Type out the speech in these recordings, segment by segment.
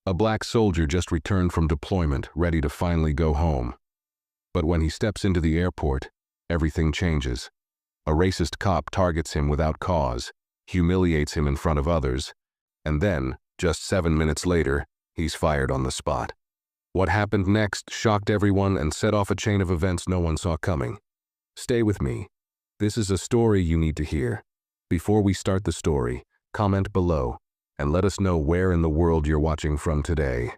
A black soldier just returned from deployment, ready to finally go home. But when he steps into the airport, everything changes. A racist cop targets him without cause, humiliates him in front of others, and then, just 7 minutes later, he's fired on the spot. What happened next shocked everyone and set off a chain of events no one saw coming. Stay with me. This is a story you need to hear. Before we start the story, comment below and let us know where in the world you're watching from today.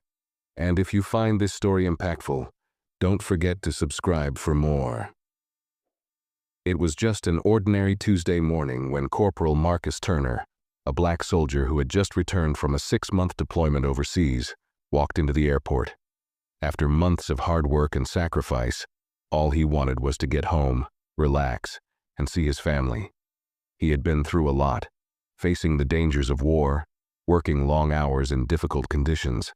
And if you find this story impactful, don't forget to subscribe for more. It was just an ordinary Tuesday morning when Corporal Marcus Turner, a black soldier who had just returned from a 6-month deployment overseas, walked into the airport. After months of hard work and sacrifice, all he wanted was to get home, relax, and see his family. He had been through a lot, facing the dangers of war, working long hours in difficult conditions,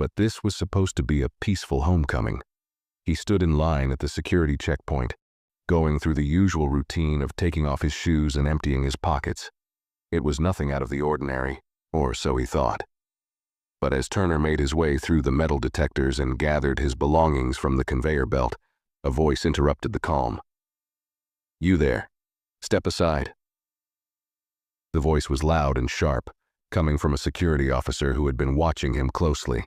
but this was supposed to be a peaceful homecoming. He stood in line at the security checkpoint, going through the usual routine of taking off his shoes and emptying his pockets. It was nothing out of the ordinary, or so he thought. But as Turner made his way through the metal detectors and gathered his belongings from the conveyor belt, a voice interrupted the calm. "You there. Step aside." The voice was loud and sharp, coming from a security officer who had been watching him closely.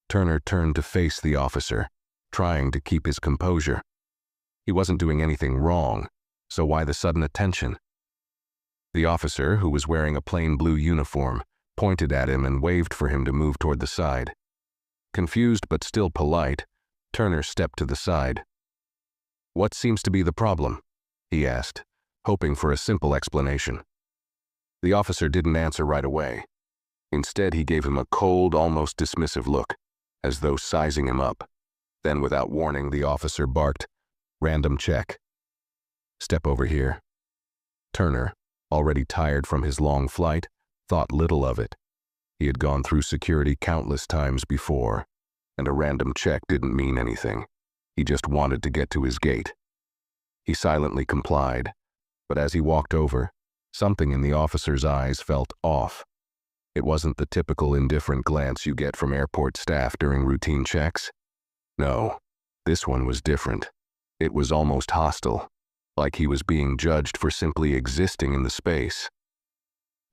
Turner turned to face the officer, trying to keep his composure. He wasn't doing anything wrong, so why the sudden attention? The officer, who was wearing a plain blue uniform, pointed at him and waved for him to move toward the side. Confused but still polite, Turner stepped to the side. "What seems to be the problem?" he asked, hoping for a simple explanation. The officer didn't answer right away. Instead, he gave him a cold, almost dismissive look, as though sizing him up. Then, without warning, the officer barked, "Random check. Step over here." Turner, already tired from his long flight, thought little of it. He had gone through security countless times before, and a random check didn't mean anything. He just wanted to get to his gate. He silently complied, but as he walked over, something in the officer's eyes felt off. It wasn't the typical indifferent glance you get from airport staff during routine checks. No, this one was different. It was almost hostile, like he was being judged for simply existing in the space.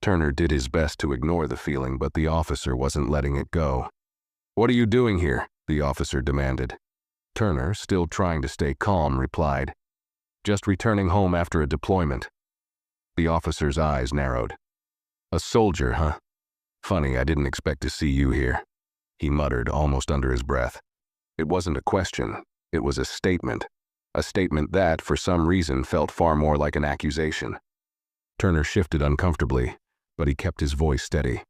Turner did his best to ignore the feeling, but the officer wasn't letting it go. "What are you doing here?" the officer demanded. Turner, still trying to stay calm, replied, "Just returning home after a deployment." The officer's eyes narrowed. "A soldier, huh? Funny, I didn't expect to see you here," he muttered almost under his breath. It wasn't a question, it was a statement. A statement that, for some reason, felt far more like an accusation. Turner shifted uncomfortably, but he kept his voice steady.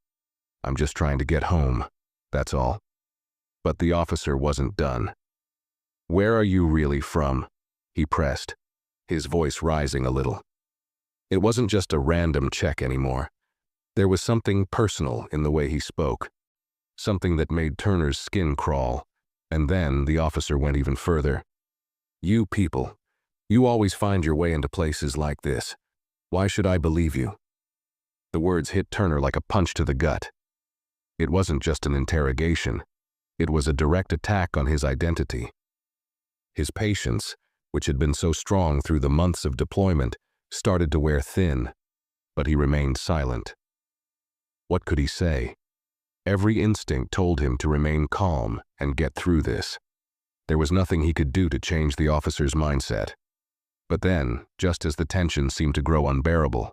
"I'm just trying to get home, that's all." But the officer wasn't done. "Where are you really from?" he pressed, his voice rising a little. It wasn't just a random check anymore. There was something personal in the way he spoke, something that made Turner's skin crawl, and then the officer went even further. "You people, you always find your way into places like this. Why should I believe you?" The words hit Turner like a punch to the gut. It wasn't just an interrogation. It was a direct attack on his identity. His patience, which had been so strong through the months of deployment, started to wear thin, but he remained silent. What could he say? Every instinct told him to remain calm and get through this. There was nothing he could do to change the officer's mindset. But then, just as the tension seemed to grow unbearable,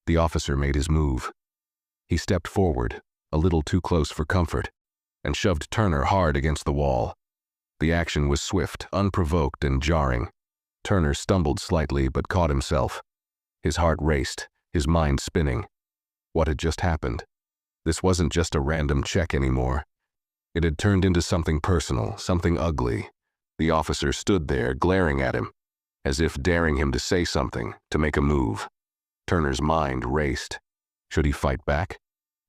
the officer made his move. He stepped forward, a little too close for comfort, and shoved Turner hard against the wall. The action was swift, unprovoked, and jarring. Turner stumbled slightly but caught himself. His heart raced, his mind spinning. What had just happened? This wasn't just a random check anymore. It had turned into something personal, something ugly. The officer stood there, glaring at him, as if daring him to say something, to make a move. Turner's mind raced. Should he fight back?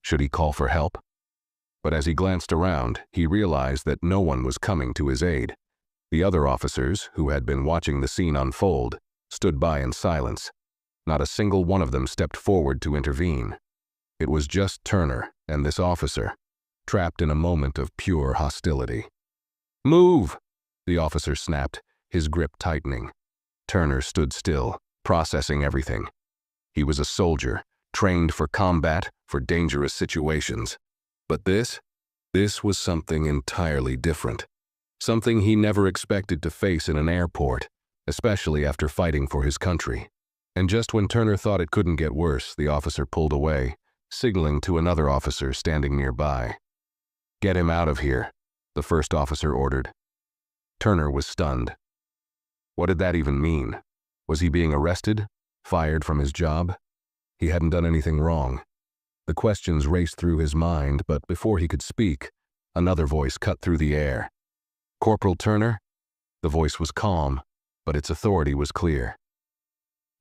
Should he call for help? But as he glanced around, he realized that no one was coming to his aid. The other officers, who had been watching the scene unfold, stood by in silence. Not a single one of them stepped forward to intervene. It was just Turner and this officer, trapped in a moment of pure hostility. "Move!" the officer snapped, his grip tightening. Turner stood still, processing everything. He was a soldier, trained for combat, for dangerous situations. But this was something entirely different. Something he never expected to face in an airport, especially after fighting for his country. And just when Turner thought it couldn't get worse, the officer pulled away, signaling to another officer standing nearby. "Get him out of here," the first officer ordered. Turner was stunned. What did that even mean? Was he being arrested? Fired from his job? He hadn't done anything wrong. The questions raced through his mind, but before he could speak, another voice cut through the air. "Corporal Turner?" The voice was calm, but its authority was clear.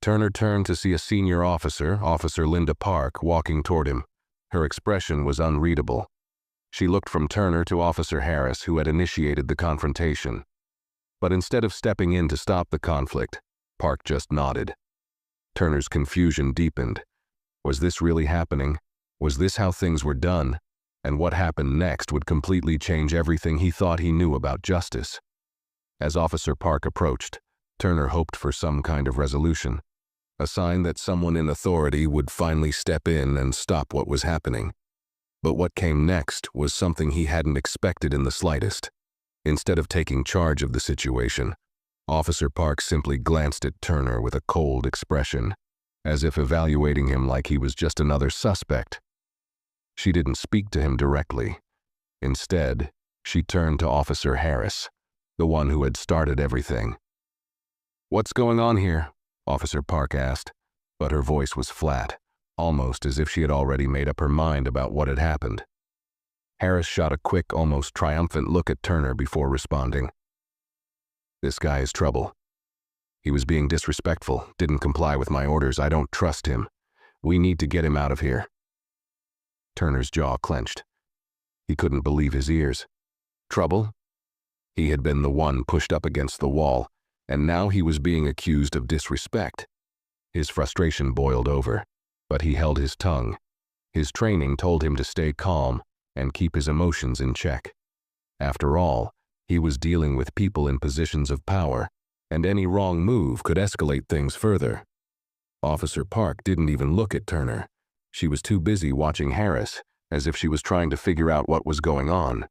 Turner turned to see a senior officer, Officer Linda Park, walking toward him. Her expression was unreadable. She looked from Turner to Officer Harris, who had initiated the confrontation. But instead of stepping in to stop the conflict, Park just nodded. Turner's confusion deepened. Was this really happening? Was this how things were done? And what happened next would completely change everything he thought he knew about justice. As Officer Park approached, Turner hoped for some kind of resolution, a sign that someone in authority would finally step in and stop what was happening. But what came next was something he hadn't expected in the slightest. Instead of taking charge of the situation, Officer Park simply glanced at Turner with a cold expression, as if evaluating him like he was just another suspect. She didn't speak to him directly. Instead, she turned to Officer Harris, the one who had started everything. "What's going on here?" Officer Park asked, but her voice was flat, almost as if she had already made up her mind about what had happened. Harris shot a quick, almost triumphant look at Turner before responding. "This guy is trouble. He was being disrespectful, didn't comply with my orders. I don't trust him. We need to get him out of here." Turner's jaw clenched. He couldn't believe his ears. Trouble? He had been the one pushed up against the wall, and now he was being accused of disrespect. His frustration boiled over, but he held his tongue. His training told him to stay calm and keep his emotions in check. After all, he was dealing with people in positions of power, and any wrong move could escalate things further. Officer Park didn't even look at Turner. She was too busy watching Harris, as if she was trying to figure out what was going on.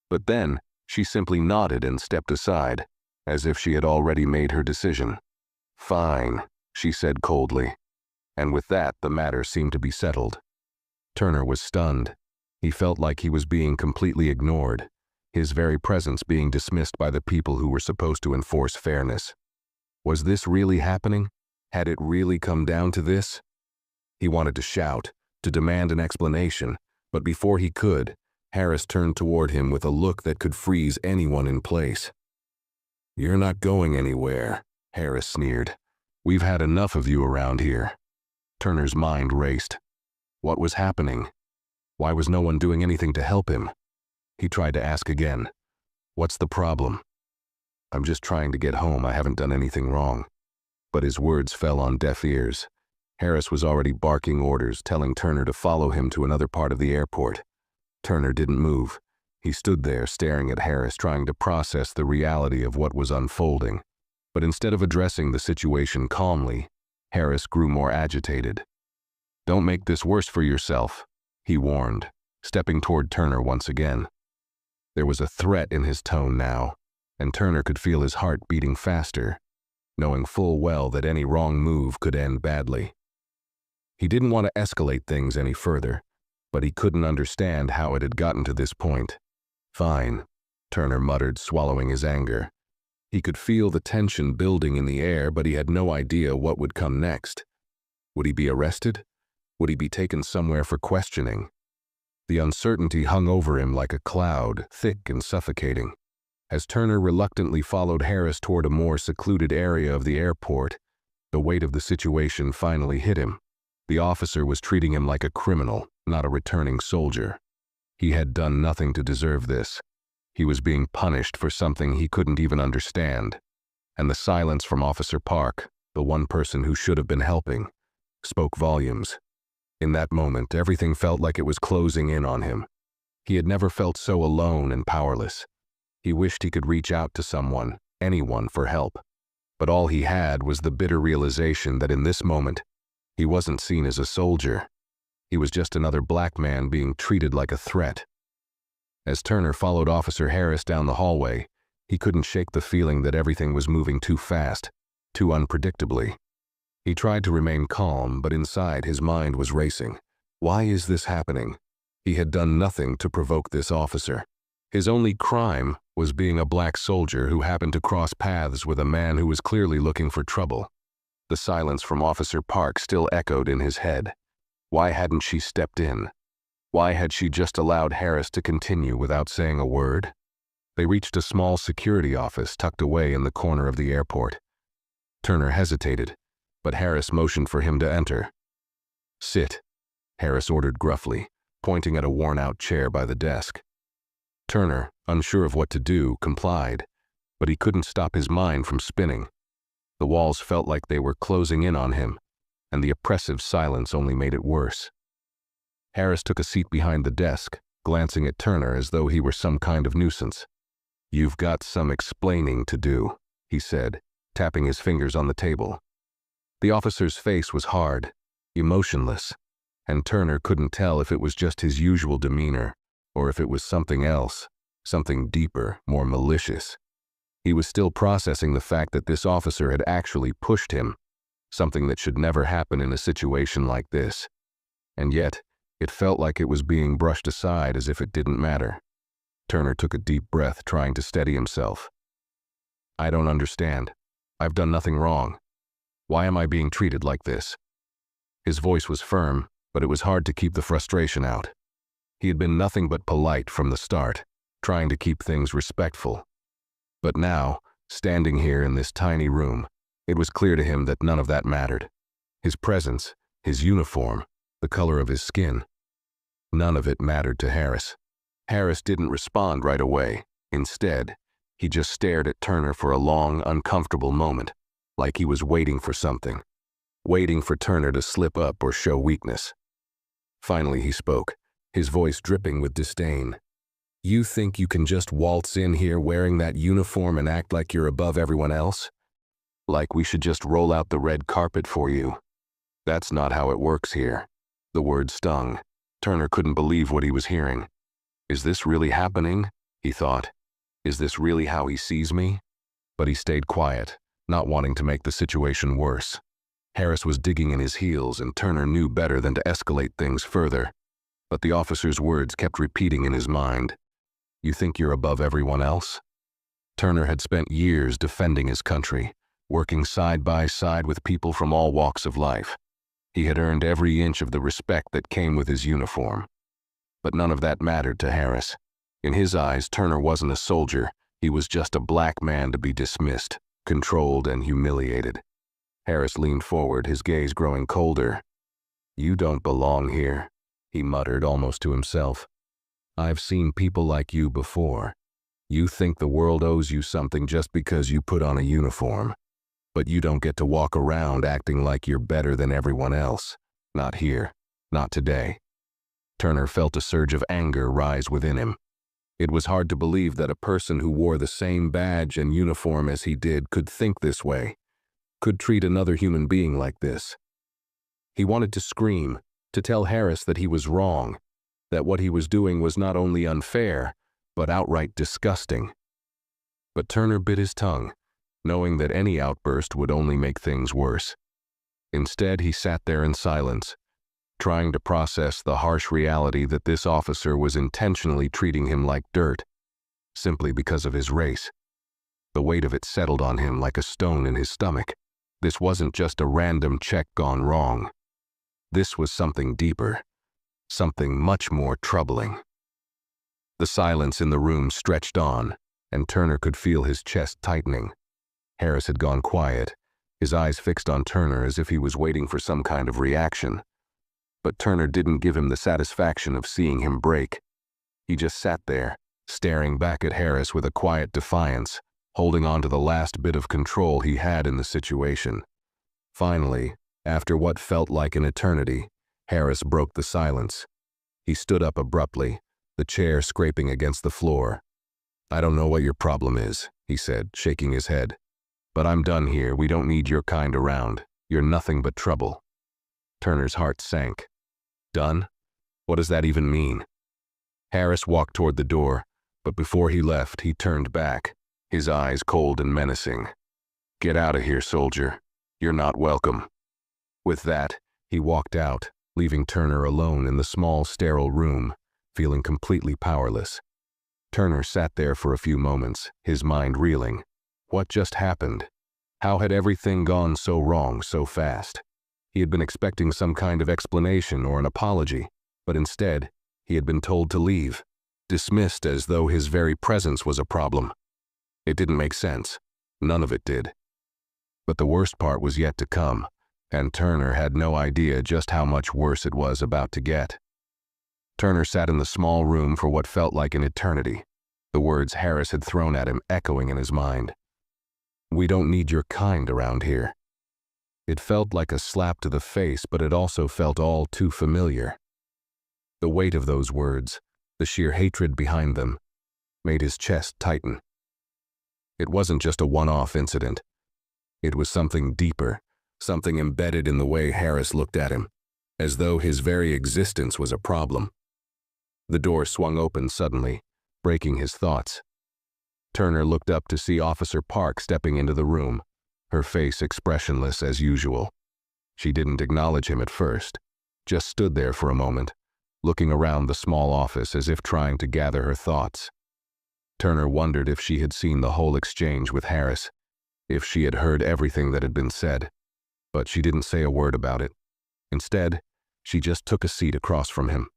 But then, she simply nodded and stepped aside, as if she had already made her decision. "Fine," she said coldly. And with that, the matter seemed to be settled. Turner was stunned. He felt like he was being completely ignored, his very presence being dismissed by the people who were supposed to enforce fairness. Was this really happening? Had it really come down to this? He wanted to shout, to demand an explanation, but before he could, Harris turned toward him with a look that could freeze anyone in place. "You're not going anywhere," Harris sneered. "We've had enough of you around here." Turner's mind raced. What was happening? Why was no one doing anything to help him? He tried to ask again. "What's the problem?" "I'm just trying to get home. I haven't done anything wrong." But his words fell on deaf ears. Harris was already barking orders, telling Turner to follow him to another part of the airport. Turner didn't move. He stood there staring at Harris, trying to process the reality of what was unfolding. But instead of addressing the situation calmly, Harris grew more agitated. "Don't make this worse for yourself," he warned, stepping toward Turner once again. There was a threat in his tone now, and Turner could feel his heart beating faster, knowing full well that any wrong move could end badly. He didn't want to escalate things any further, but he couldn't understand how it had gotten to this point. "Fine," Turner muttered, swallowing his anger. He could feel the tension building in the air, but he had no idea what would come next. Would he be arrested? Would he be taken somewhere for questioning? The uncertainty hung over him like a cloud, thick and suffocating. As Turner reluctantly followed Harris toward a more secluded area of the airport, the weight of the situation finally hit him. The officer was treating him like a criminal, not a returning soldier. He had done nothing to deserve this. He was being punished for something he couldn't even understand. And the silence from Officer Park, the one person who should have been helping, spoke volumes. In that moment, everything felt like it was closing in on him. He had never felt so alone and powerless. He wished he could reach out to someone, anyone, for help. But all he had was the bitter realization that in this moment, he wasn't seen as a soldier. He was just another black man being treated like a threat. As Turner followed Officer Harris down the hallway, he couldn't shake the feeling that everything was moving too fast, too unpredictably. He tried to remain calm, but inside his mind was racing. Why is this happening? He had done nothing to provoke this officer. His only crime was being a black soldier who happened to cross paths with a man who was clearly looking for trouble. The silence from Officer Park still echoed in his head. Why hadn't she stepped in? Why had she just allowed Harris to continue without saying a word? They reached a small security office tucked away in the corner of the airport. Turner hesitated, but Harris motioned for him to enter. "Sit," Harris ordered gruffly, pointing at a worn-out chair by the desk. Turner, unsure of what to do, complied, but he couldn't stop his mind from spinning. The walls felt like they were closing in on him, and the oppressive silence only made it worse. Harris took a seat behind the desk, glancing at Turner as though he were some kind of nuisance. "You've got some explaining to do," he said, tapping his fingers on the table. The officer's face was hard, emotionless, and Turner couldn't tell if it was just his usual demeanor or if it was something else, something deeper, more malicious. He was still processing the fact that this officer had actually pushed him, something that should never happen in a situation like this. And yet, it felt like it was being brushed aside as if it didn't matter. Turner took a deep breath, trying to steady himself. "I don't understand. I've done nothing wrong. Why am I being treated like this?" His voice was firm, but it was hard to keep the frustration out. He had been nothing but polite from the start, trying to keep things respectful. But now, standing here in this tiny room, it was clear to him that none of that mattered. His presence, his uniform, the color of his skin, none of it mattered to Harris. Harris didn't respond right away. Instead, he just stared at Turner for a long, uncomfortable moment, like he was waiting for something, waiting for Turner to slip up or show weakness. Finally, he spoke, his voice dripping with disdain. "You think you can just waltz in here wearing that uniform and act like you're above everyone else? Like we should just roll out the red carpet for you? That's not how it works here." The word stung. Turner couldn't believe what he was hearing. Is this really happening? He thought. Is this really how he sees me? But he stayed quiet, not wanting to make the situation worse. Harris was digging in his heels, and Turner knew better than to escalate things further. But the officer's words kept repeating in his mind. "You think you're above everyone else?" Turner had spent years defending his country, working side by side with people from all walks of life. He had earned every inch of the respect that came with his uniform. But none of that mattered to Harris. In his eyes, Turner wasn't a soldier. He was just a black man to be dismissed, controlled, and humiliated. Harris leaned forward, his gaze growing colder. "You don't belong here," he muttered almost to himself. "I've seen people like you before. You think the world owes you something just because you put on a uniform. But you don't get to walk around acting like you're better than everyone else. Not here. Not today." Turner felt a surge of anger rise within him. It was hard to believe that a person who wore the same badge and uniform as he did could think this way, could treat another human being like this. He wanted to scream, to tell Harris that he was wrong, that what he was doing was not only unfair, but outright disgusting. But Turner bit his tongue, knowing that any outburst would only make things worse. Instead, he sat there in silence, trying to process the harsh reality that this officer was intentionally treating him like dirt, simply because of his race. The weight of it settled on him like a stone in his stomach. This wasn't just a random check gone wrong. This was something deeper, something much more troubling. The silence in the room stretched on, and Turner could feel his chest tightening. Harris had gone quiet, his eyes fixed on Turner as if he was waiting for some kind of reaction. But Turner didn't give him the satisfaction of seeing him break. He just sat there, staring back at Harris with a quiet defiance, holding on to the last bit of control he had in the situation. Finally, after what felt like an eternity, Harris broke the silence. He stood up abruptly, the chair scraping against the floor. "I don't know what your problem is," he said, shaking his head. "But I'm done here. We don't need your kind around. You're nothing but trouble." Turner's heart sank. Done? What does that even mean? Harris walked toward the door, but before he left, he turned back, his eyes cold and menacing. "Get out of here, soldier. You're not welcome." With that, he walked out, leaving Turner alone in the small, sterile room, feeling completely powerless. Turner sat there for a few moments, his mind reeling. What just happened? How had everything gone so wrong so fast? He had been expecting some kind of explanation or an apology, but instead, he had been told to leave, dismissed as though his very presence was a problem. It didn't make sense. None of it did. But the worst part was yet to come, and Turner had no idea just how much worse it was about to get. Turner sat in the small room for what felt like an eternity, the words Harris had thrown at him echoing in his mind. "We don't need your kind around here." It felt like a slap to the face, but it also felt all too familiar. The weight of those words, the sheer hatred behind them, made his chest tighten. It wasn't just a one-off incident. It was something deeper, something embedded in the way Harris looked at him, as though his very existence was a problem. The door swung open suddenly, breaking his thoughts. Turner looked up to see Officer Park stepping into the room, her face expressionless as usual. She didn't acknowledge him at first, just stood there for a moment, looking around the small office as if trying to gather her thoughts. Turner wondered if she had seen the whole exchange with Harris, if she had heard everything that had been said, but she didn't say a word about it. Instead, she just took a seat across from him.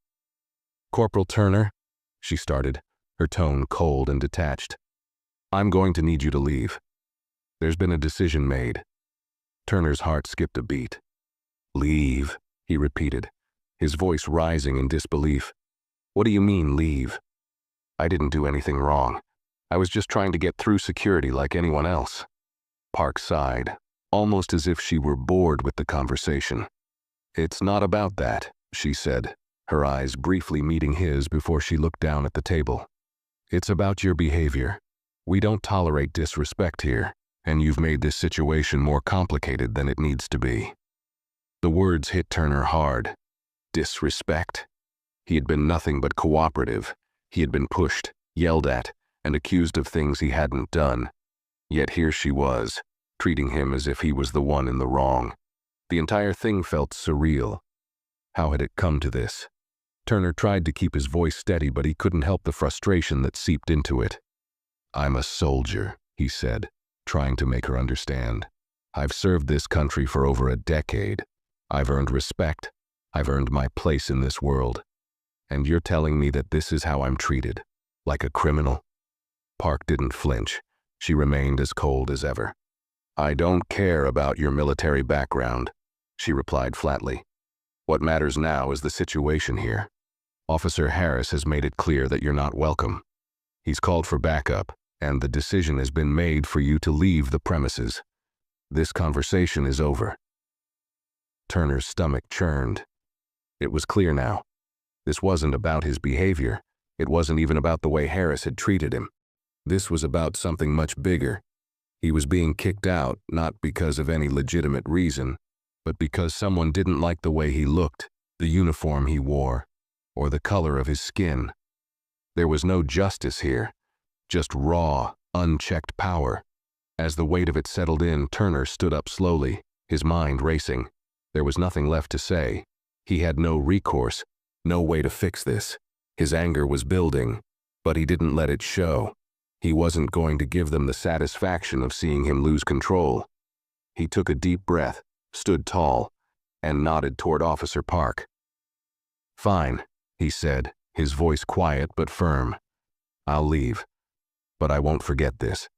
"Corporal Turner," she started, her tone cold and detached. "I'm going to need you to leave. There's been a decision made." Turner's heart skipped a beat. "Leave," he repeated, his voice rising in disbelief. "What do you mean, leave? I didn't do anything wrong. I was just trying to get through security like anyone else." Park sighed, almost as if she were bored with the conversation. "It's not about that," she said, her eyes briefly meeting his before she looked down at the table. "It's about your behavior. We don't tolerate disrespect here, and you've made this situation more complicated than it needs to be." The words hit Turner hard. Disrespect. He had been nothing but cooperative. He had been pushed, yelled at, and accused of things he hadn't done. Yet here she was, treating him as if he was the one in the wrong. The entire thing felt surreal. How had it come to this? Turner tried to keep his voice steady, but he couldn't help the frustration that seeped into it. "I'm a soldier," he said, trying to make her understand. "I've served this country for over a decade. I've earned respect. I've earned my place in this world. And you're telling me that this is how I'm treated, like a criminal?" Park didn't flinch. She remained as cold as ever. "I don't care about your military background," she replied flatly. "What matters now is the situation here. Officer Harris has made it clear that you're not welcome. He's called for backup, and the decision has been made for you to leave the premises. This conversation is over." Turner's stomach churned. It was clear now. This wasn't about his behavior. It wasn't even about the way Harris had treated him. This was about something much bigger. He was being kicked out, not because of any legitimate reason, but because someone didn't like the way he looked, the uniform he wore, or the color of his skin. There was no justice here, just raw, unchecked power. As the weight of it settled in, Turner stood up slowly, his mind racing. There was nothing left to say. He had no recourse, no way to fix this. His anger was building, but he didn't let it show. He wasn't going to give them the satisfaction of seeing him lose control. He took a deep breath, stood tall, and nodded toward Officer Park. "Fine," he said, his voice quiet but firm. "I'll leave, but I won't forget this."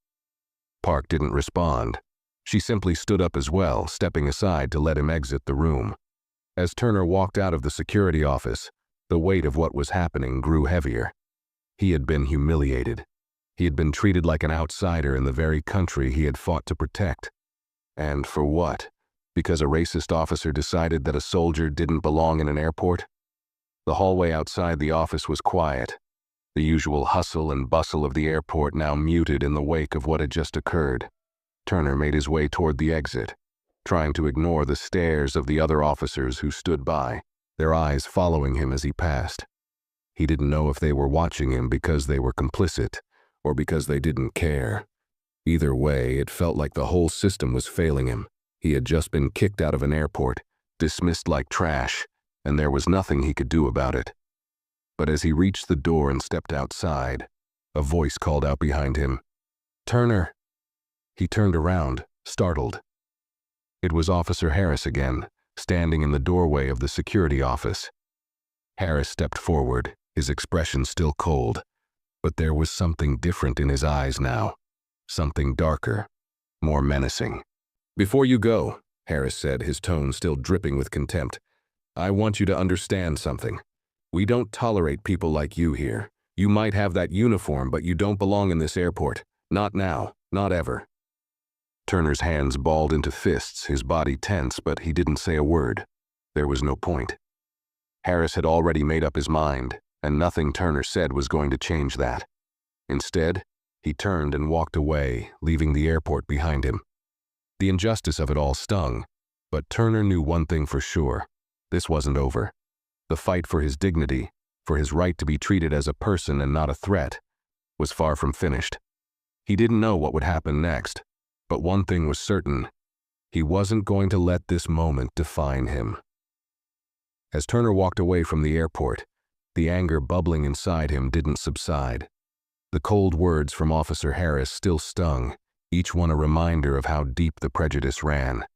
Park didn't respond. She simply stood up as well, stepping aside to let him exit the room. As Turner walked out of the security office, the weight of what was happening grew heavier. He had been humiliated. He had been treated like an outsider in the very country he had fought to protect. And for what? Because a racist officer decided that a soldier didn't belong in an airport? The hallway outside the office was quiet, The usual hustle and bustle of the airport now muted in the wake of what had just occurred. Turner made his way toward the exit, trying to ignore the stares of the other officers who stood by, their eyes following him as he passed. He didn't know if they were watching him because they were complicit or because they didn't care. Either way, it felt like the whole system was failing him. He had just been kicked out of an airport, dismissed like trash, and there was nothing he could do about it. But as he reached the door and stepped outside, a voice called out behind him, "Turner!" He turned around, startled. It was Officer Harris again, standing in the doorway of the security office. Harris stepped forward, his expression still cold, but there was something different in his eyes now, something darker, more menacing. "Before you go," Harris said, his tone still dripping with contempt, "I want you to understand something. We don't tolerate people like you here. You might have that uniform, but you don't belong in this airport. Not now, not ever." Turner's hands balled into fists, his body tense, but he didn't say a word. There was no point. Harris had already made up his mind, and nothing Turner said was going to change that. Instead, he turned and walked away, leaving the airport behind him. The injustice of it all stung, but Turner knew one thing for sure. This wasn't over. The fight for his dignity, for his right to be treated as a person and not a threat, was far from finished. He didn't know what would happen next, but one thing was certain. He wasn't going to let this moment define him. As Turner walked away from the airport, the anger bubbling inside him didn't subside. The cold words from Officer Harris still stung, each one a reminder of how deep the prejudice ran.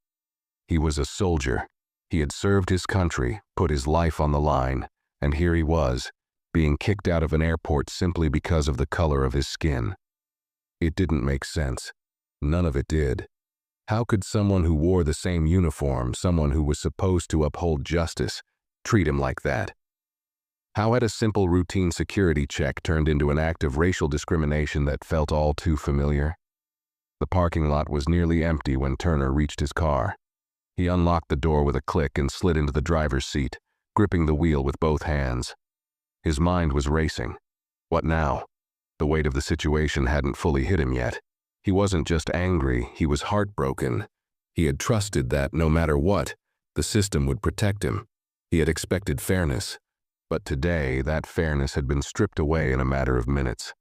He was a soldier. He had served his country, put his life on the line, and here he was, being kicked out of an airport simply because of the color of his skin. It didn't make sense. None of it did. How could someone who wore the same uniform, someone who was supposed to uphold justice, treat him like that? How had a simple routine security check turned into an act of racial discrimination that felt all too familiar? The parking lot was nearly empty when Turner reached his car. He unlocked the door with a click and slid into the driver's seat, gripping the wheel with both hands. His mind was racing. What now? The weight of the situation hadn't fully hit him yet. He wasn't just angry, he was heartbroken. He had trusted that, no matter what, the system would protect him. He had expected fairness. But today, that fairness had been stripped away in a matter of minutes.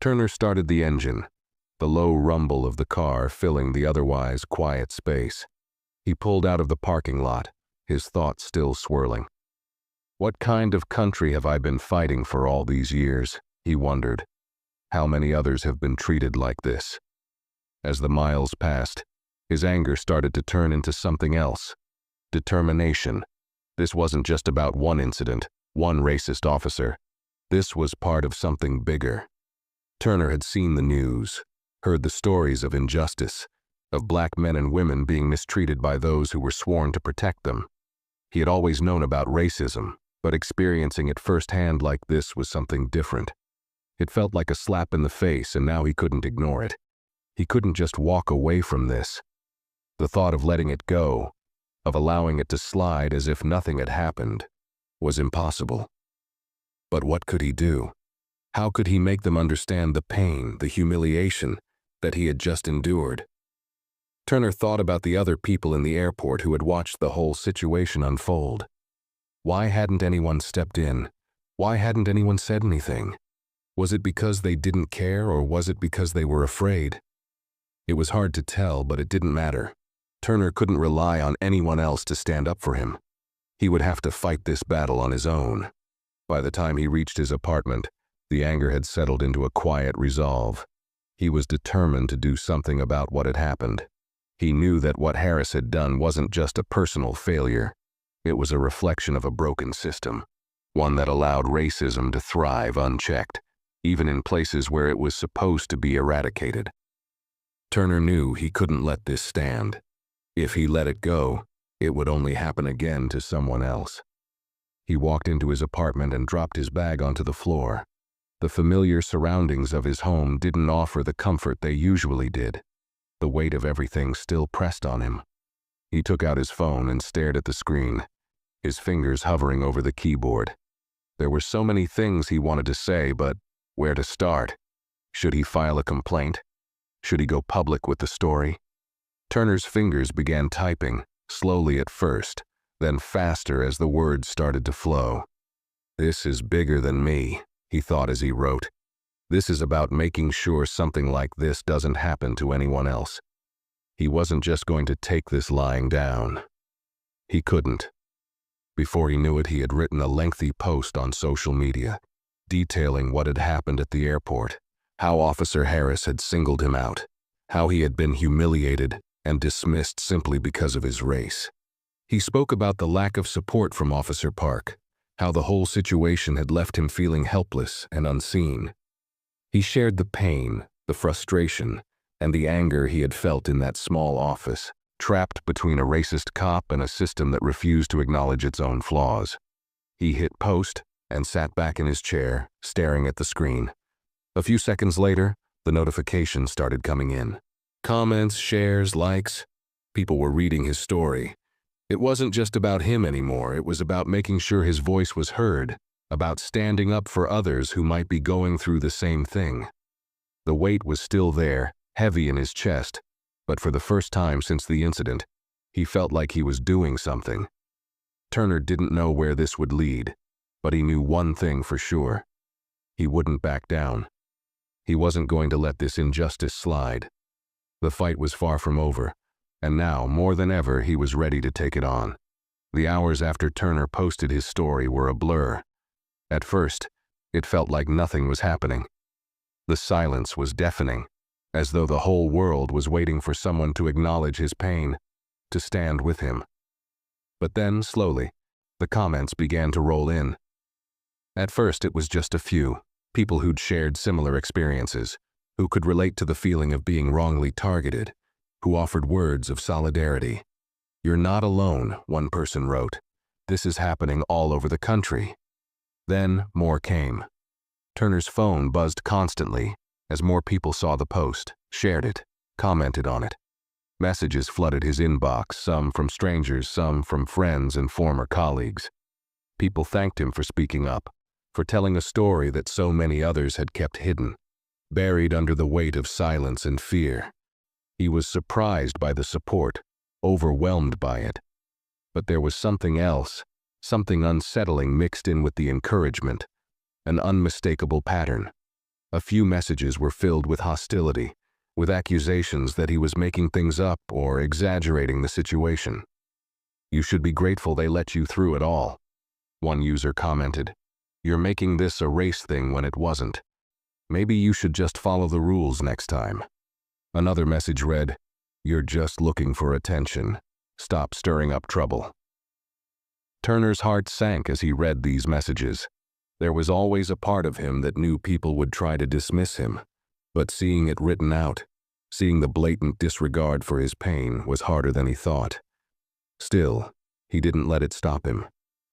Turner started the engine, the low rumble of the car filling the otherwise quiet space. He pulled out of the parking lot, his thoughts still swirling. What kind of country have I been fighting for all these years? He wondered. How many others have been treated like this? As the miles passed, his anger started to turn into something else. Determination. This wasn't just about one incident, one racist officer. This was part of something bigger. Turner had seen the news, heard the stories of injustice, of black men and women being mistreated by those who were sworn to protect them. He had always known about racism, but experiencing it firsthand like this was something different. It felt like a slap in the face, and now he couldn't ignore it. He couldn't just walk away from this. The thought of letting it go, of allowing it to slide as if nothing had happened, was impossible. But what could he do? How could he make them understand the pain, the humiliation that he had just endured? Turner thought about the other people in the airport who had watched the whole situation unfold. Why hadn't anyone stepped in? Why hadn't anyone said anything? Was it because they didn't care, or was it because they were afraid? It was hard to tell, but it didn't matter. Turner couldn't rely on anyone else to stand up for him. He would have to fight this battle on his own. By the time he reached his apartment, the anger had settled into a quiet resolve. He was determined to do something about what had happened. He knew that what Harris had done wasn't just a personal failure. It was a reflection of a broken system, one that allowed racism to thrive unchecked, even in places where it was supposed to be eradicated. Turner knew he couldn't let this stand. If he let it go, it would only happen again to someone else. He walked into his apartment and dropped his bag onto the floor. The familiar surroundings of his home didn't offer the comfort they usually did. The weight of everything still pressed on him. He took out his phone and stared at the screen, his fingers hovering over the keyboard. There were so many things he wanted to say, but Where to start? Should he file a complaint? Should he go public with the story? Turner's fingers began typing, slowly at first, then faster as the words started to flow. "This is bigger than me," he thought as he wrote. "This is about making sure something like this doesn't happen to anyone else." He wasn't just going to take this lying down. He couldn't. Before he knew it, he had written a lengthy post on social media, detailing what had happened at the airport, how Officer Harris had singled him out, how he had been humiliated and dismissed simply because of his race. He spoke about the lack of support from Officer Park, how the whole situation had left him feeling helpless and unseen. He shared the pain, the frustration, and the anger he had felt in that small office, trapped between a racist cop and a system that refused to acknowledge its own flaws. He hit post and sat back in his chair, staring at the screen. A few seconds later, the notifications started coming in. Comments, shares, likes. People were reading his story. It wasn't just about him anymore. It was about making sure his voice was heard, about standing up for others who might be going through the same thing. The weight was still there, heavy in his chest, but for the first time since the incident, he felt like he was doing something. Turner didn't know where this would lead, but he knew one thing for sure. He wouldn't back down. He wasn't going to let this injustice slide. The fight was far from over, and now, more than ever, he was ready to take it on. The hours after Turner posted his story were a blur. At first, it felt like nothing was happening. The silence was deafening, as though the whole world was waiting for someone to acknowledge his pain, to stand with him. But then, slowly, the comments began to roll in. At first, it was just a few, people who'd shared similar experiences, who could relate to the feeling of being wrongly targeted, who offered words of solidarity. "You're not alone," one person wrote. "This is happening all over the country." Then more came. Turner's phone buzzed constantly as more people saw the post, shared it, commented on it. Messages flooded his inbox, some from strangers, some from friends and former colleagues. People thanked him for speaking up, for telling a story that so many others had kept hidden, buried under the weight of silence and fear. He was surprised by the support, overwhelmed by it. But there was something else, something unsettling mixed in with the encouragement, an unmistakable pattern. A few messages were filled with hostility, with accusations that he was making things up or exaggerating the situation. "You should be grateful they let you through it all," one user commented. "You're making this a race thing when it wasn't. Maybe you should just follow the rules next time." Another message read, "You're just looking for attention. Stop stirring up trouble." Turner's heart sank as he read these messages. There was always a part of him that knew people would try to dismiss him, but seeing it written out, seeing the blatant disregard for his pain, was harder than he thought. Still, he didn't let it stop him.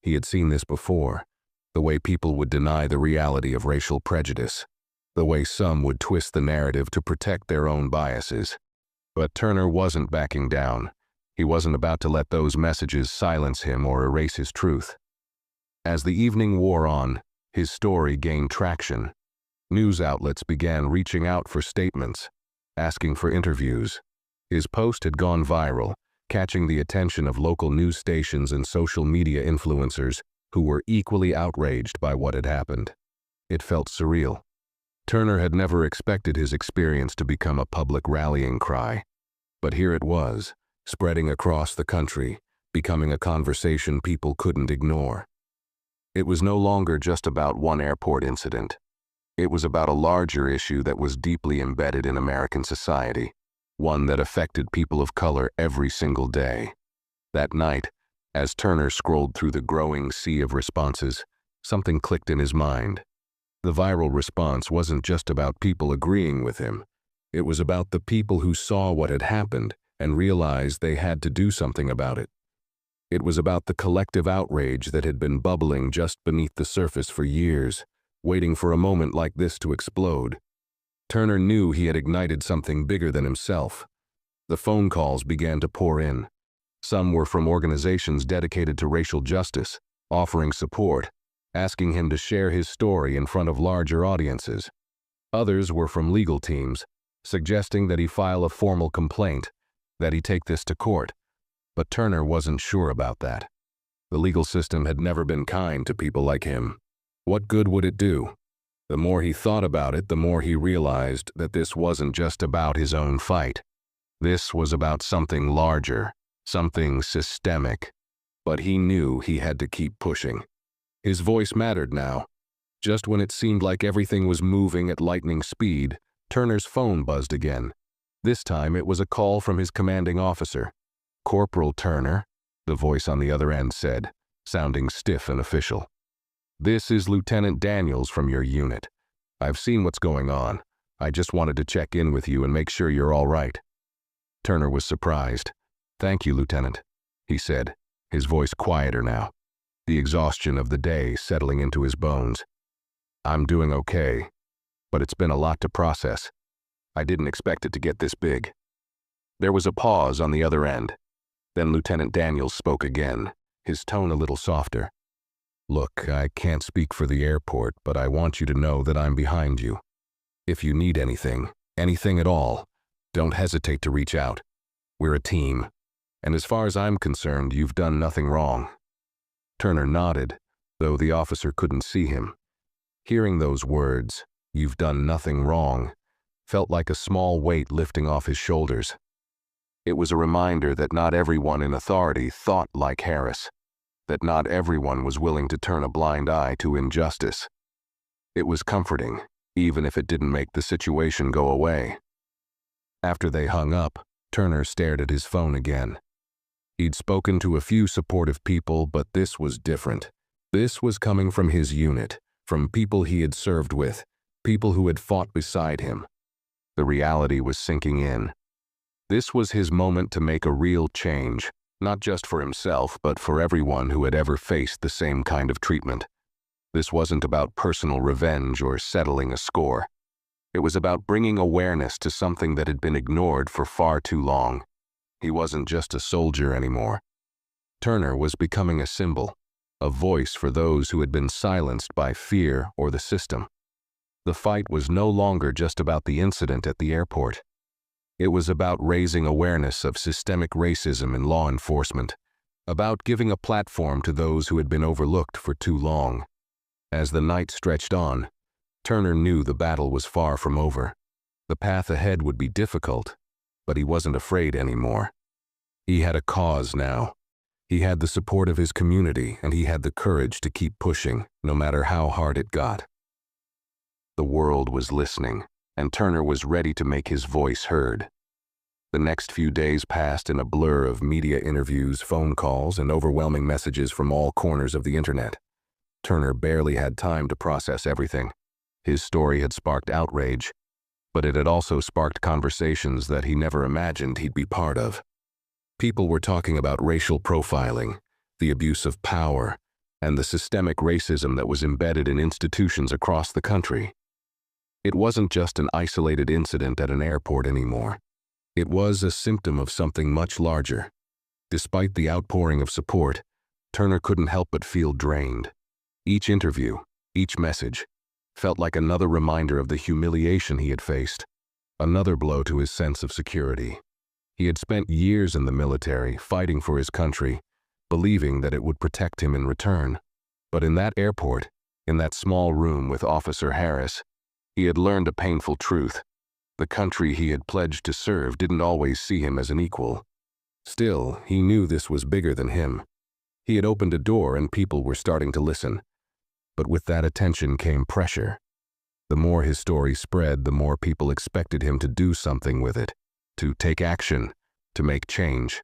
He had seen this before, the way people would deny the reality of racial prejudice, the way some would twist the narrative to protect their own biases. But Turner wasn't backing down. He wasn't about to let those messages silence him or erase his truth. As the evening wore on, his story gained traction. News outlets began reaching out for statements, asking for interviews. His post had gone viral, catching the attention of local news stations and social media influencers who were equally outraged by what had happened. It felt surreal. Turner had never expected his experience to become a public rallying cry. But here it was, spreading across the country, becoming a conversation people couldn't ignore. It was no longer just about one airport incident. It was about a larger issue that was deeply embedded in American society, one that affected people of color every single day. That night, as Turner scrolled through the growing sea of responses, something clicked in his mind. The viral response wasn't just about people agreeing with him. It was about the people who saw what had happened and realized they had to do something about it. It was about the collective outrage that had been bubbling just beneath the surface for years, waiting for a moment like this to explode. Turner knew he had ignited something bigger than himself. The phone calls began to pour in. Some were from organizations dedicated to racial justice, offering support. asking him to share his story in front of larger audiences. Others were from legal teams, suggesting that he file a formal complaint, that he take this to court. But Turner wasn't sure about that. The legal system had never been kind to people like him. What good would it do? The more he thought about it, the more he realized that this wasn't just about his own fight. This was about something larger, something systemic. But he knew he had to keep pushing. His voice mattered now. Just when it seemed like everything was moving at lightning speed, Turner's phone buzzed again. This time it was a call from his commanding officer. "Corporal Turner," the voice on the other end said, sounding stiff and official. "This is Lieutenant Daniels from your unit. I've seen what's going on. I just wanted to check in with you and make sure you're all right." Turner was surprised. "Thank you, Lieutenant," he said, his voice quieter now, the exhaustion of the day settling into his bones. "I'm doing okay, but it's been a lot to process. I didn't expect it to get this big." There was a pause on the other end. Then Lieutenant Daniels spoke again, his tone a little softer. "Look, I can't speak for the airport, but I want you to know that I'm behind you. If you need anything at all, don't hesitate to reach out. We're a team, and as far as I'm concerned, you've done nothing wrong." Turner nodded, though the officer couldn't see him. Hearing those words, "You've done nothing wrong," felt like a small weight lifting off his shoulders. It was a reminder that not everyone in authority thought like Harris, that not everyone was willing to turn a blind eye to injustice. It was comforting, even if it didn't make the situation go away. After they hung up, Turner stared at his phone again. He'd spoken to a few supportive people, but this was different. This was coming from his unit, from people he had served with, people who had fought beside him. The reality was sinking in. This was his moment to make a real change, not just for himself, but for everyone who had ever faced the same kind of treatment. This wasn't about personal revenge or settling a score. It was about bringing awareness to something that had been ignored for far too long. He wasn't just a soldier anymore. Turner was becoming a symbol, a voice for those who had been silenced by fear or the system. The fight was no longer just about the incident at the airport. It was about raising awareness of systemic racism in law enforcement, about giving a platform to those who had been overlooked for too long. As the night stretched on, Turner knew the battle was far from over. The path ahead would be difficult, but he wasn't afraid anymore. He had a cause now. He had the support of his community, and he had the courage to keep pushing, no matter how hard it got. The world was listening, and Turner was ready to make his voice heard. The next few days passed in a blur of media interviews, phone calls, and overwhelming messages from all corners of the internet. Turner barely had time to process everything. His story had sparked outrage, but it had also sparked conversations that he never imagined he'd be part of. People were talking about racial profiling, the abuse of power, and the systemic racism that was embedded in institutions across the country. It wasn't just an isolated incident at an airport anymore. It was a symptom of something much larger. Despite the outpouring of support, Turner couldn't help but feel drained. Each interview, each message, felt like another reminder of the humiliation he had faced, another blow to his sense of security. He had spent years in the military, fighting for his country, believing that it would protect him in return. But in that airport, in that small room with Officer Harris, he had learned a painful truth. The country he had pledged to serve didn't always see him as an equal. Still, he knew this was bigger than him. He had opened a door and people were starting to listen. But with that attention came pressure. The more his story spread, the more people expected him to do something with it, to take action, to make change.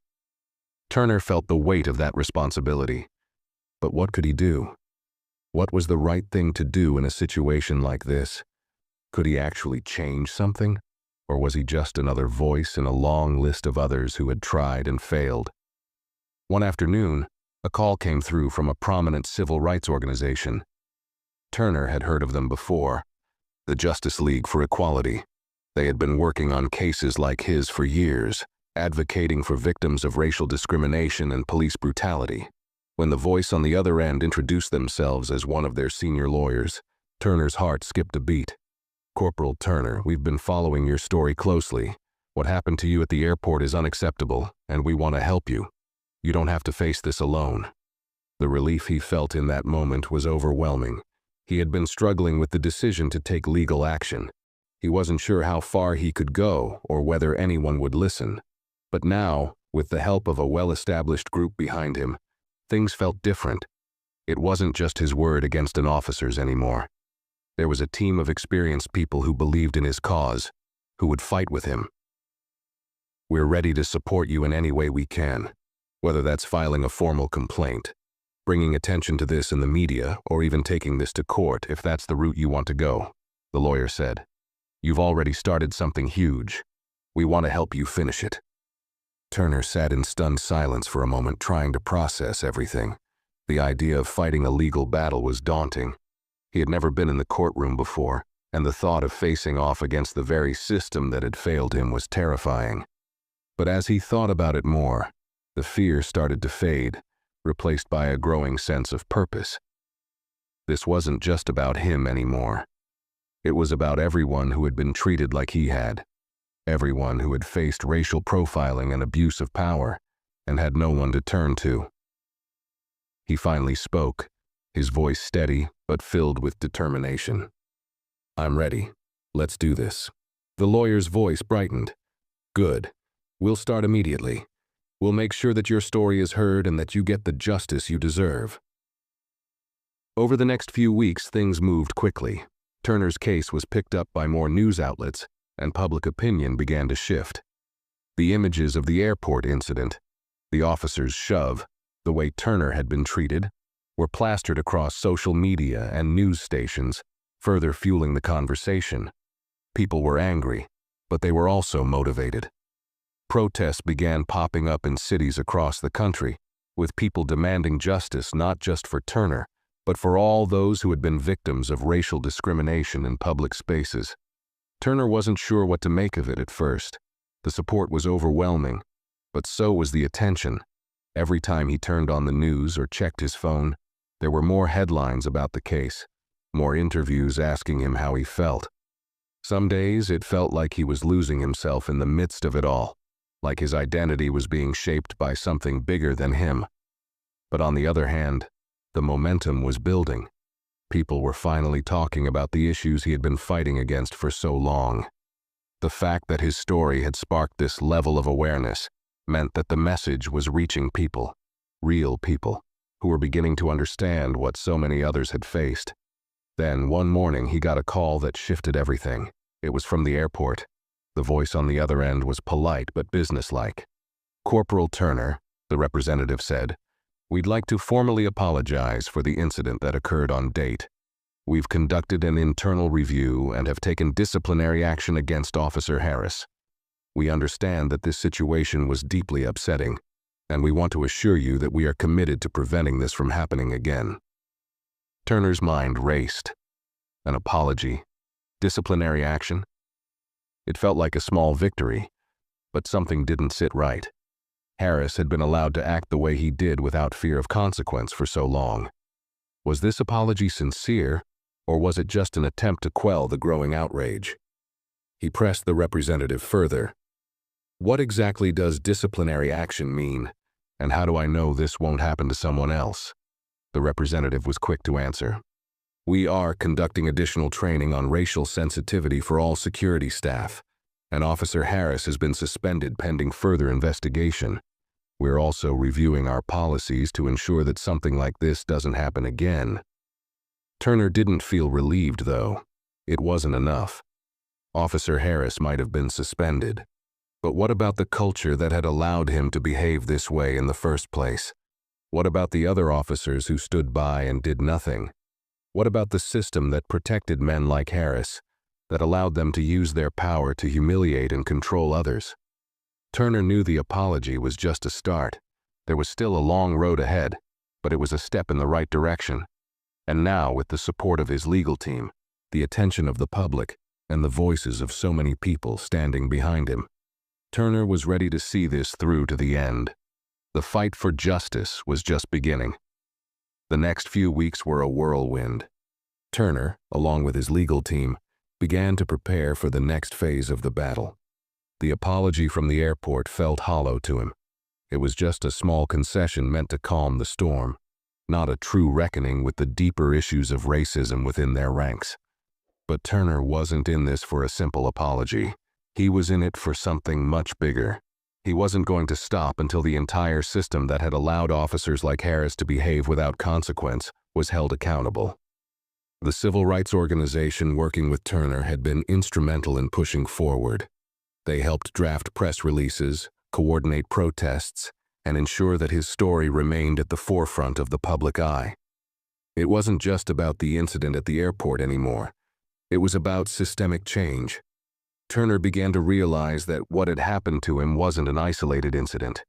Turner felt the weight of that responsibility. But what could he do? What was the right thing to do in a situation like this? Could he actually change something? Or was he just another voice in a long list of others who had tried and failed? One afternoon, a call came through from a prominent civil rights organization. Turner had heard of them before, the Justice League for Equality. They had been working on cases like his for years, advocating for victims of racial discrimination and police brutality. When the voice on the other end introduced themselves as one of their senior lawyers, Turner's heart skipped a beat. "Corporal Turner, we've been following your story closely. What happened to you at the airport is unacceptable, and we want to help you. You don't have to face this alone." The relief he felt in that moment was overwhelming. He had been struggling with the decision to take legal action. He wasn't sure how far he could go or whether anyone would listen. But now, with the help of a well-established group behind him, things felt different. It wasn't just his word against an officer's anymore. There was a team of experienced people who believed in his cause, who would fight with him. "We're ready to support you in any way we can, whether that's filing a formal complaint, bringing attention to this in the media, or even taking this to court if that's the route you want to go," the lawyer said. "You've already started something huge. We want to help you finish it." Turner sat in stunned silence for a moment, trying to process everything. The idea of fighting a legal battle was daunting. He had never been in the courtroom before, and the thought of facing off against the very system that had failed him was terrifying. But as he thought about it more, the fear started to fade, replaced by a growing sense of purpose. This wasn't just about him anymore. It was about everyone who had been treated like he had. Everyone who had faced racial profiling and abuse of power, and had no one to turn to. He finally spoke, his voice steady but filled with determination. "I'm ready. Let's do this." The lawyer's voice brightened. "Good. We'll start immediately. We'll make sure that your story is heard and that you get the justice you deserve." Over the next few weeks, things moved quickly. Turner's case was picked up by more news outlets, and public opinion began to shift. The images of the airport incident, the officer's shove, the way Turner had been treated, were plastered across social media and news stations, further fueling the conversation. People were angry, but they were also motivated. Protests began popping up in cities across the country, with people demanding justice not just for Turner, but for all those who had been victims of racial discrimination in public spaces. Turner wasn't sure what to make of it at first. The support was overwhelming, but so was the attention. Every time he turned on the news or checked his phone, there were more headlines about the case, more interviews asking him how he felt. Some days it felt like he was losing himself in the midst of it all, like his identity was being shaped by something bigger than him. But on the other hand, the momentum was building. People were finally talking about the issues he had been fighting against for so long. The fact that his story had sparked this level of awareness meant that the message was reaching people, real people, who were beginning to understand what so many others had faced. Then, one morning, he got a call that shifted everything. It was from the airport. The voice on the other end was polite but businesslike. "Corporal Turner," the representative said, "we'd like to formally apologize for the incident that occurred on date. We've conducted an internal review and have taken disciplinary action against Officer Harris. We understand that this situation was deeply upsetting, and we want to assure you that we are committed to preventing this from happening again." Turner's mind raced. An apology? Disciplinary action? It felt like a small victory, but something didn't sit right. Harris had been allowed to act the way he did without fear of consequence for so long. Was this apology sincere, or was it just an attempt to quell the growing outrage? He pressed the representative further. "What exactly does disciplinary action mean, and how do I know this won't happen to someone else?" The representative was quick to answer. "We are conducting additional training on racial sensitivity for all security staff, and Officer Harris has been suspended pending further investigation. We're also reviewing our policies to ensure that something like this doesn't happen again." Turner didn't feel relieved, though. It wasn't enough. Officer Harris might have been suspended. But what about the culture that had allowed him to behave this way in the first place? What about the other officers who stood by and did nothing? What about the system that protected men like Harris, that allowed them to use their power to humiliate and control others? Turner knew the apology was just a start. There was still a long road ahead, but it was a step in the right direction. And now, with the support of his legal team, the attention of the public, and the voices of so many people standing behind him, Turner was ready to see this through to the end. The fight for justice was just beginning. The next few weeks were a whirlwind. Turner, along with his legal team, began to prepare for the next phase of the battle. The apology from the airport felt hollow to him. It was just a small concession meant to calm the storm, not a true reckoning with the deeper issues of racism within their ranks. But Turner wasn't in this for a simple apology. He was in it for something much bigger. He wasn't going to stop until the entire system that had allowed officers like Harris to behave without consequence was held accountable. The civil rights organization working with Turner had been instrumental in pushing forward. They helped draft press releases, coordinate protests, and ensure that his story remained at the forefront of the public eye. It wasn't just about the incident at the airport anymore. It was about systemic change. Turner began to realize that what had happened to him wasn't an isolated incident.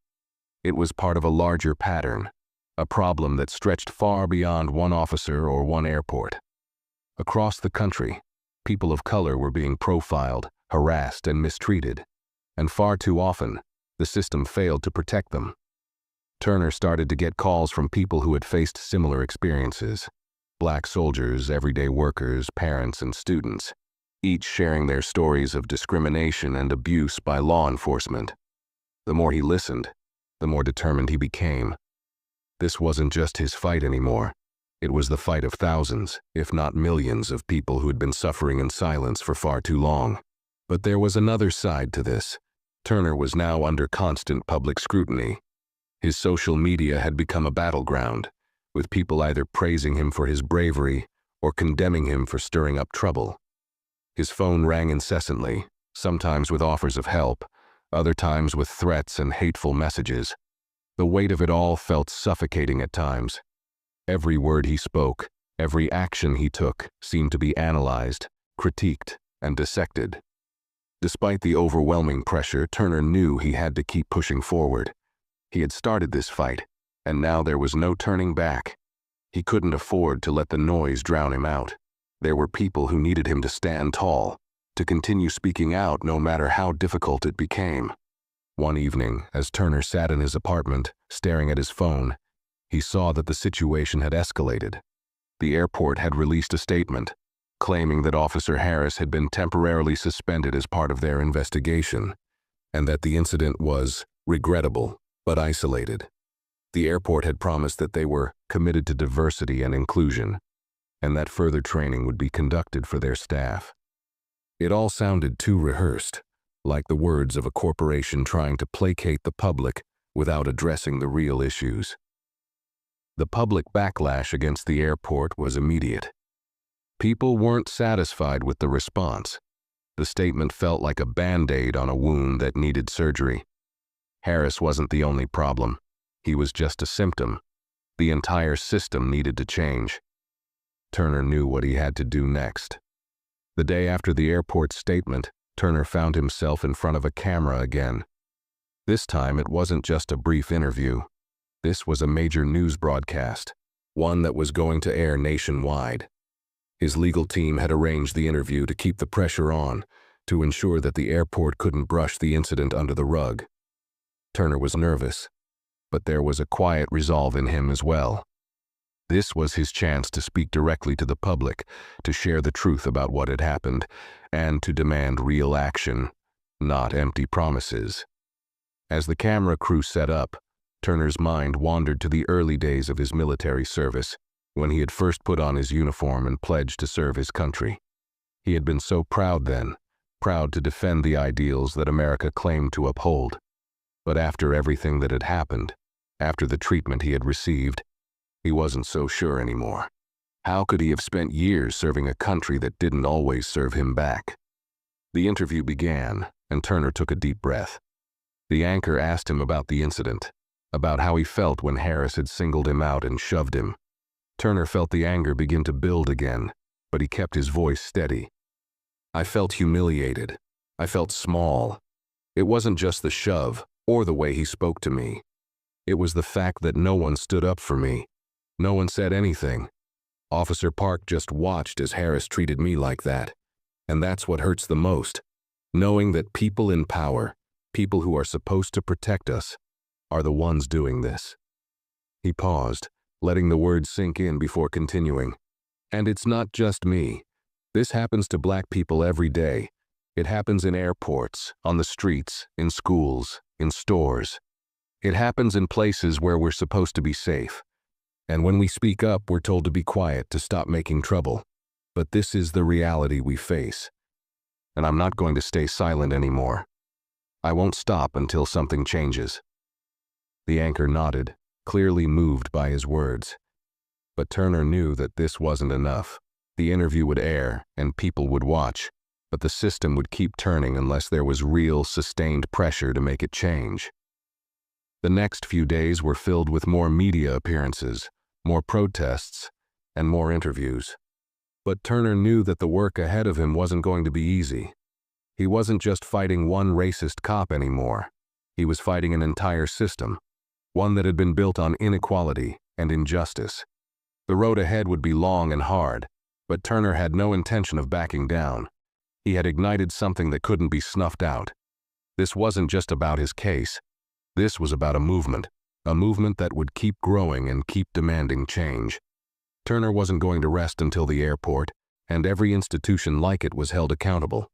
It was part of a larger pattern, a problem that stretched far beyond one officer or one airport. Across the country, people of color were being profiled, harassed, and mistreated, and far too often, the system failed to protect them. Turner started to get calls from people who had faced similar experiences: black soldiers, everyday workers, parents, and students, each sharing their stories of discrimination and abuse by law enforcement. The more he listened, the more determined he became. This wasn't just his fight anymore. It was the fight of thousands, if not millions, of people who had been suffering in silence for far too long. But there was another side to this. Turner was now under constant public scrutiny. His social media had become a battleground, with people either praising him for his bravery or condemning him for stirring up trouble. His phone rang incessantly, sometimes with offers of help, other times with threats and hateful messages. The weight of it all felt suffocating at times. Every word he spoke, every action he took, seemed to be analyzed, critiqued, and dissected. Despite the overwhelming pressure, Turner knew he had to keep pushing forward. He had started this fight, and now there was no turning back. He couldn't afford to let the noise drown him out. There were people who needed him to stand tall, to continue speaking out no matter how difficult it became. One evening, as Turner sat in his apartment, staring at his phone, he saw that the situation had escalated. The airport had released a statement, claiming that Officer Harris had been temporarily suspended as part of their investigation, and that the incident was regrettable but isolated. The airport had promised that they were committed to diversity and inclusion, and that further training would be conducted for their staff. It all sounded too rehearsed, like the words of a corporation trying to placate the public without addressing the real issues. The public backlash against the airport was immediate. People weren't satisfied with the response. The statement felt like a band-aid on a wound that needed surgery. Harris wasn't the only problem. He was just a symptom. The entire system needed to change. Turner knew what he had to do next. The day after the airport statement, Turner found himself in front of a camera again. This time it wasn't just a brief interview. This was a major news broadcast, one that was going to air nationwide. His legal team had arranged the interview to keep the pressure on, to ensure that the airport couldn't brush the incident under the rug. Turner was nervous, but there was a quiet resolve in him as well. This was his chance to speak directly to the public, to share the truth about what had happened, and to demand real action, not empty promises. As the camera crew set up, Turner's mind wandered to the early days of his military service, when he had first put on his uniform and pledged to serve his country. He had been so proud then, proud to defend the ideals that America claimed to uphold. But after everything that had happened, after the treatment he had received, he wasn't so sure anymore. How could he have spent years serving a country that didn't always serve him back? The interview began, and Turner took a deep breath. The anchor asked him about the incident, about how he felt when Harris had singled him out and shoved him. Turner felt the anger begin to build again, but he kept his voice steady. "I felt humiliated. I felt small. It wasn't just the shove or the way he spoke to me. It was the fact that no one stood up for me. No one said anything. Officer Park just watched as Harris treated me like that. And that's what hurts the most, knowing that people in power, people who are supposed to protect us, are the ones doing this." He paused, letting the words sink in before continuing. And it's not just me. This happens to black people every day. It happens in airports, on the streets, in schools, in stores. It happens in places where we're supposed to be safe. And when we speak up, we're told to be quiet, to stop making trouble. But this is the reality we face. And I'm not going to stay silent anymore. I won't stop until something changes. The anchor nodded, clearly moved by his words. But Turner knew that this wasn't enough. The interview would air, and people would watch, but the system would keep turning unless there was real, sustained pressure to make it change. The next few days were filled with more media appearances, more protests, and more interviews. But Turner knew that the work ahead of him wasn't going to be easy. He wasn't just fighting one racist cop anymore. He was fighting an entire system, one that had been built on inequality and injustice. The road ahead would be long and hard, but Turner had no intention of backing down. He had ignited something that couldn't be snuffed out. This wasn't just about his case. This was about a movement that would keep growing and keep demanding change. Turner wasn't going to rest until the airport, and every institution like it was held accountable.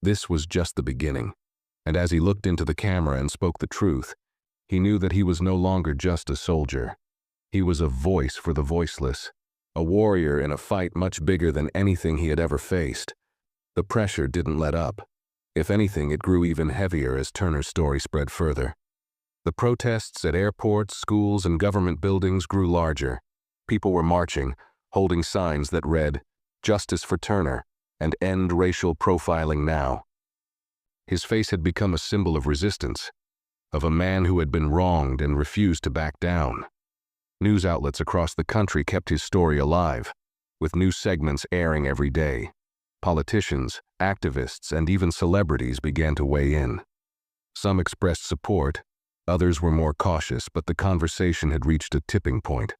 This was just the beginning, and as he looked into the camera and spoke the truth, he knew that he was no longer just a soldier. He was a voice for the voiceless, a warrior in a fight much bigger than anything he had ever faced. The pressure didn't let up. If anything, it grew even heavier as Turner's story spread further. The protests at airports, schools, and government buildings grew larger. People were marching, holding signs that read, "Justice for Turner," and "End racial profiling now." His face had become a symbol of resistance, of a man who had been wronged and refused to back down. News outlets across the country kept his story alive, with new segments airing every day. Politicians, activists, and even celebrities began to weigh in. Some expressed support, others were more cautious, but the conversation had reached a tipping point.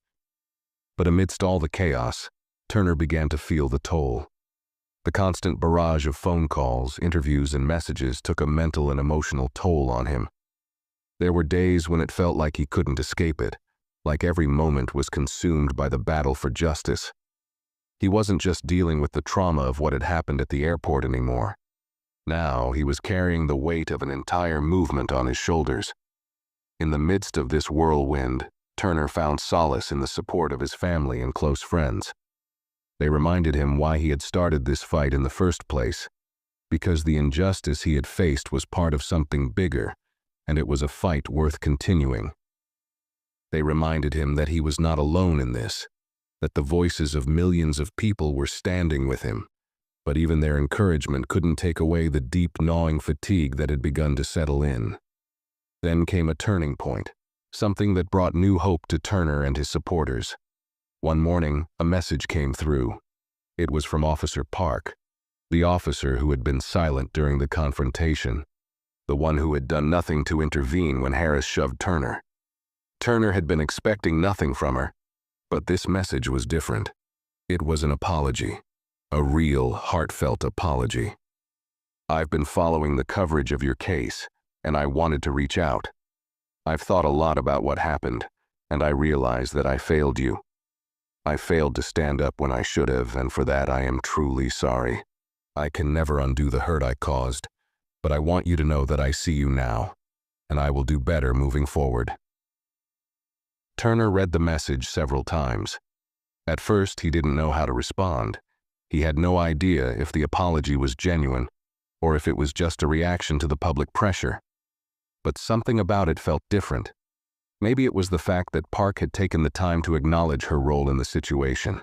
But amidst all the chaos, Turner began to feel the toll. The constant barrage of phone calls, interviews, and messages took a mental and emotional toll on him. There were days when it felt like he couldn't escape it, like every moment was consumed by the battle for justice. He wasn't just dealing with the trauma of what had happened at the airport anymore. Now he was carrying the weight of an entire movement on his shoulders. In the midst of this whirlwind, Turner found solace in the support of his family and close friends. They reminded him why he had started this fight in the first place, because the injustice he had faced was part of something bigger, and it was a fight worth continuing. They reminded him that he was not alone in this, that the voices of millions of people were standing with him, but even their encouragement couldn't take away the deep gnawing fatigue that had begun to settle in. Then came a turning point, something that brought new hope to Turner and his supporters. One morning, a message came through. It was from Officer Park, the officer who had been silent during the confrontation, the one who had done nothing to intervene when Harris shoved Turner. Turner had been expecting nothing from her, but this message was different. It was an apology, a real, heartfelt apology. "I've been following the coverage of your case, and I wanted to reach out. I've thought a lot about what happened, and I realize that I failed you. I failed to stand up when I should have, and for that I am truly sorry. I can never undo the hurt I caused, but I want you to know that I see you now, and I will do better moving forward." Turner read the message several times. At first, he didn't know how to respond. He had no idea if the apology was genuine, or if it was just a reaction to the public pressure. But something about it felt different. Maybe it was the fact that Park had taken the time to acknowledge her role in the situation.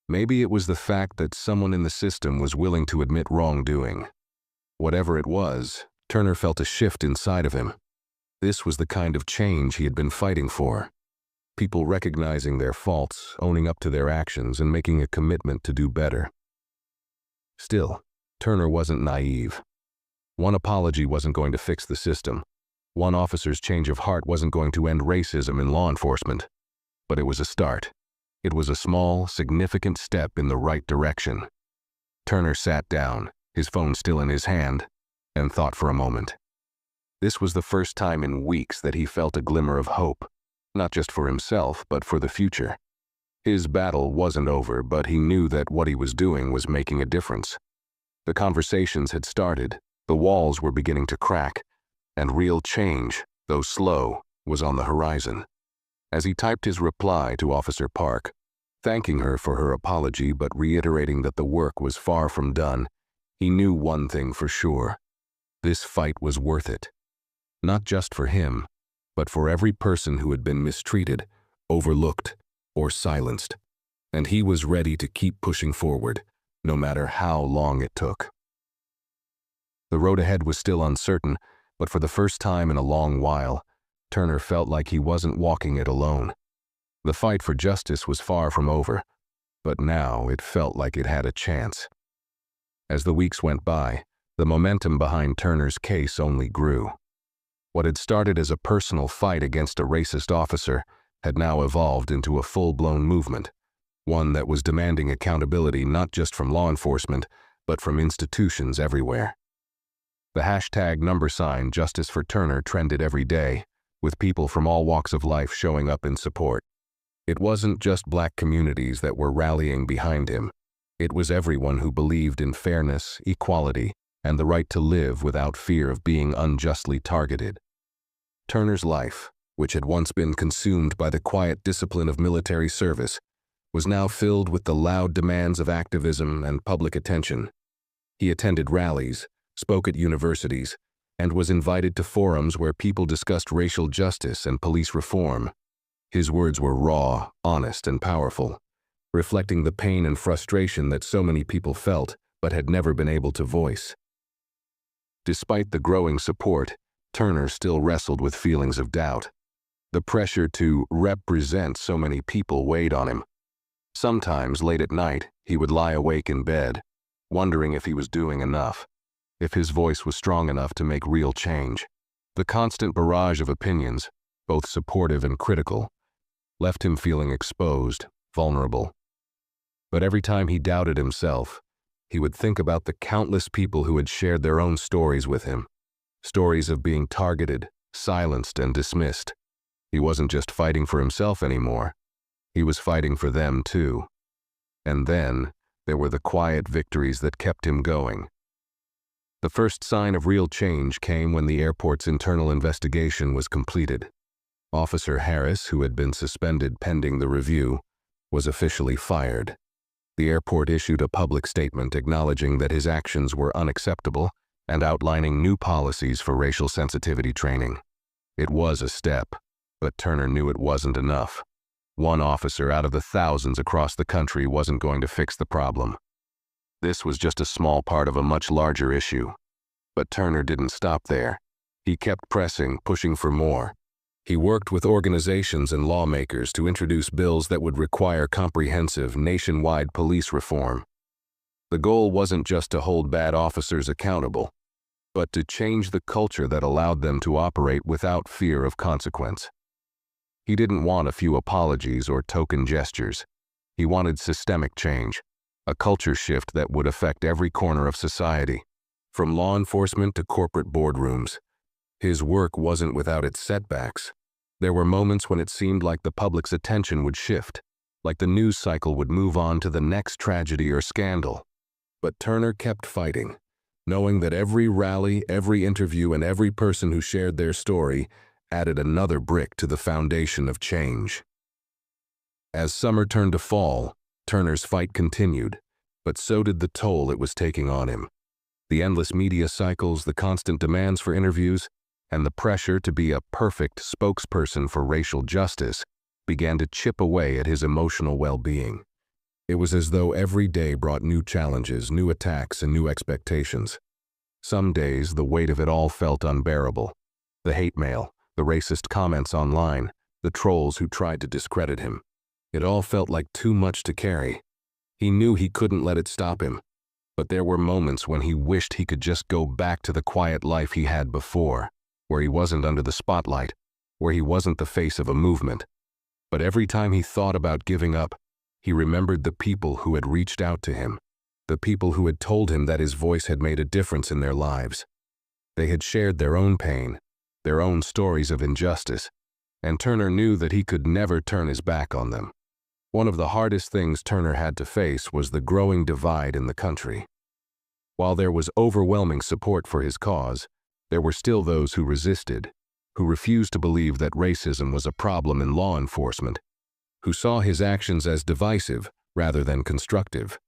Maybe it was the fact that someone in the system was willing to admit wrongdoing. Whatever it was, Turner felt a shift inside of him. This was the kind of change he had been fighting for. People recognizing their faults, owning up to their actions, and making a commitment to do better. Still, Turner wasn't naive. One apology wasn't going to fix the system. One officer's change of heart wasn't going to end racism in law enforcement. But it was a start. It was a small, significant step in the right direction. Turner sat down, his phone still in his hand, and thought for a moment. This was the first time in weeks that he felt a glimmer of hope. not just for himself, but for the future. His battle wasn't over, but he knew that what he was doing was making a difference. The conversations had started, the walls were beginning to crack, and real change, though slow, was on the horizon. As he typed his reply to Officer Park, thanking her for her apology but reiterating that the work was far from done, he knew one thing for sure. This fight was worth it. Not just for him, but for every person who had been mistreated, overlooked, or silenced. And he was ready to keep pushing forward, no matter how long it took. The road ahead was still uncertain, but for the first time in a long while, Turner felt like he wasn't walking it alone. The fight for justice was far from over, but now it felt like it had a chance. As the weeks went by, the momentum behind Turner's case only grew. What had started as a personal fight against a racist officer had now evolved into a full-blown movement, one that was demanding accountability not just from law enforcement, but from institutions everywhere. The hashtag #, Justice for Turner trended every day, with people from all walks of life showing up in support. It wasn't just Black communities that were rallying behind him. It was everyone who believed in fairness, equality, and the right to live without fear of being unjustly targeted. Turner's life, which had once been consumed by the quiet discipline of military service, was now filled with the loud demands of activism and public attention. He attended rallies, spoke at universities, and was invited to forums where people discussed racial justice and police reform. His words were raw, honest, and powerful, reflecting the pain and frustration that so many people felt but had never been able to voice. Despite the growing support, Turner still wrestled with feelings of doubt. The pressure to represent so many people weighed on him. Sometimes, late at night, he would lie awake in bed, wondering if he was doing enough, if his voice was strong enough to make real change. The constant barrage of opinions, both supportive and critical, left him feeling exposed, vulnerable. But every time he doubted himself, he would think about the countless people who had shared their own stories with him, stories of being targeted, silenced, and dismissed. He wasn't just fighting for himself anymore. He was fighting for them too. And then, there were the quiet victories that kept him going. The first sign of real change came when the airport's internal investigation was completed. Officer Harris, who had been suspended pending the review, was officially fired. The airport issued a public statement acknowledging that his actions were unacceptable and outlining new policies for racial sensitivity training. It was a step, but Turner knew it wasn't enough. One officer out of the thousands across the country wasn't going to fix the problem. This was just a small part of a much larger issue. But Turner didn't stop there. He kept pressing, pushing for more. He worked with organizations and lawmakers to introduce bills that would require comprehensive, nationwide police reform. The goal wasn't just to hold bad officers accountable, but to change the culture that allowed them to operate without fear of consequence. He didn't want a few apologies or token gestures. He wanted systemic change, a culture shift that would affect every corner of society, from law enforcement to corporate boardrooms. His work wasn't without its setbacks. There were moments when it seemed like the public's attention would shift, like the news cycle would move on to the next tragedy or scandal. But Turner kept fighting, knowing that every rally, every interview, and every person who shared their story added another brick to the foundation of change. As summer turned to fall, Turner's fight continued, but so did the toll it was taking on him. The endless media cycles, the constant demands for interviews, and the pressure to be a perfect spokesperson for racial justice began to chip away at his emotional well-being. It was as though every day brought new challenges, new attacks, and new expectations. Some days, the weight of it all felt unbearable. The hate mail, the racist comments online, the trolls who tried to discredit him. It all felt like too much to carry. He knew he couldn't let it stop him, but there were moments when he wished he could just go back to the quiet life he had before, where he wasn't under the spotlight, where he wasn't the face of a movement. But every time he thought about giving up, he remembered the people who had reached out to him, the people who had told him that his voice had made a difference in their lives. They had shared their own pain, their own stories of injustice, and Turner knew that he could never turn his back on them. One of the hardest things Turner had to face was the growing divide in the country. While there was overwhelming support for his cause, there were still those who resisted, who refused to believe that racism was a problem in law enforcement, who saw his actions as divisive rather than constructive.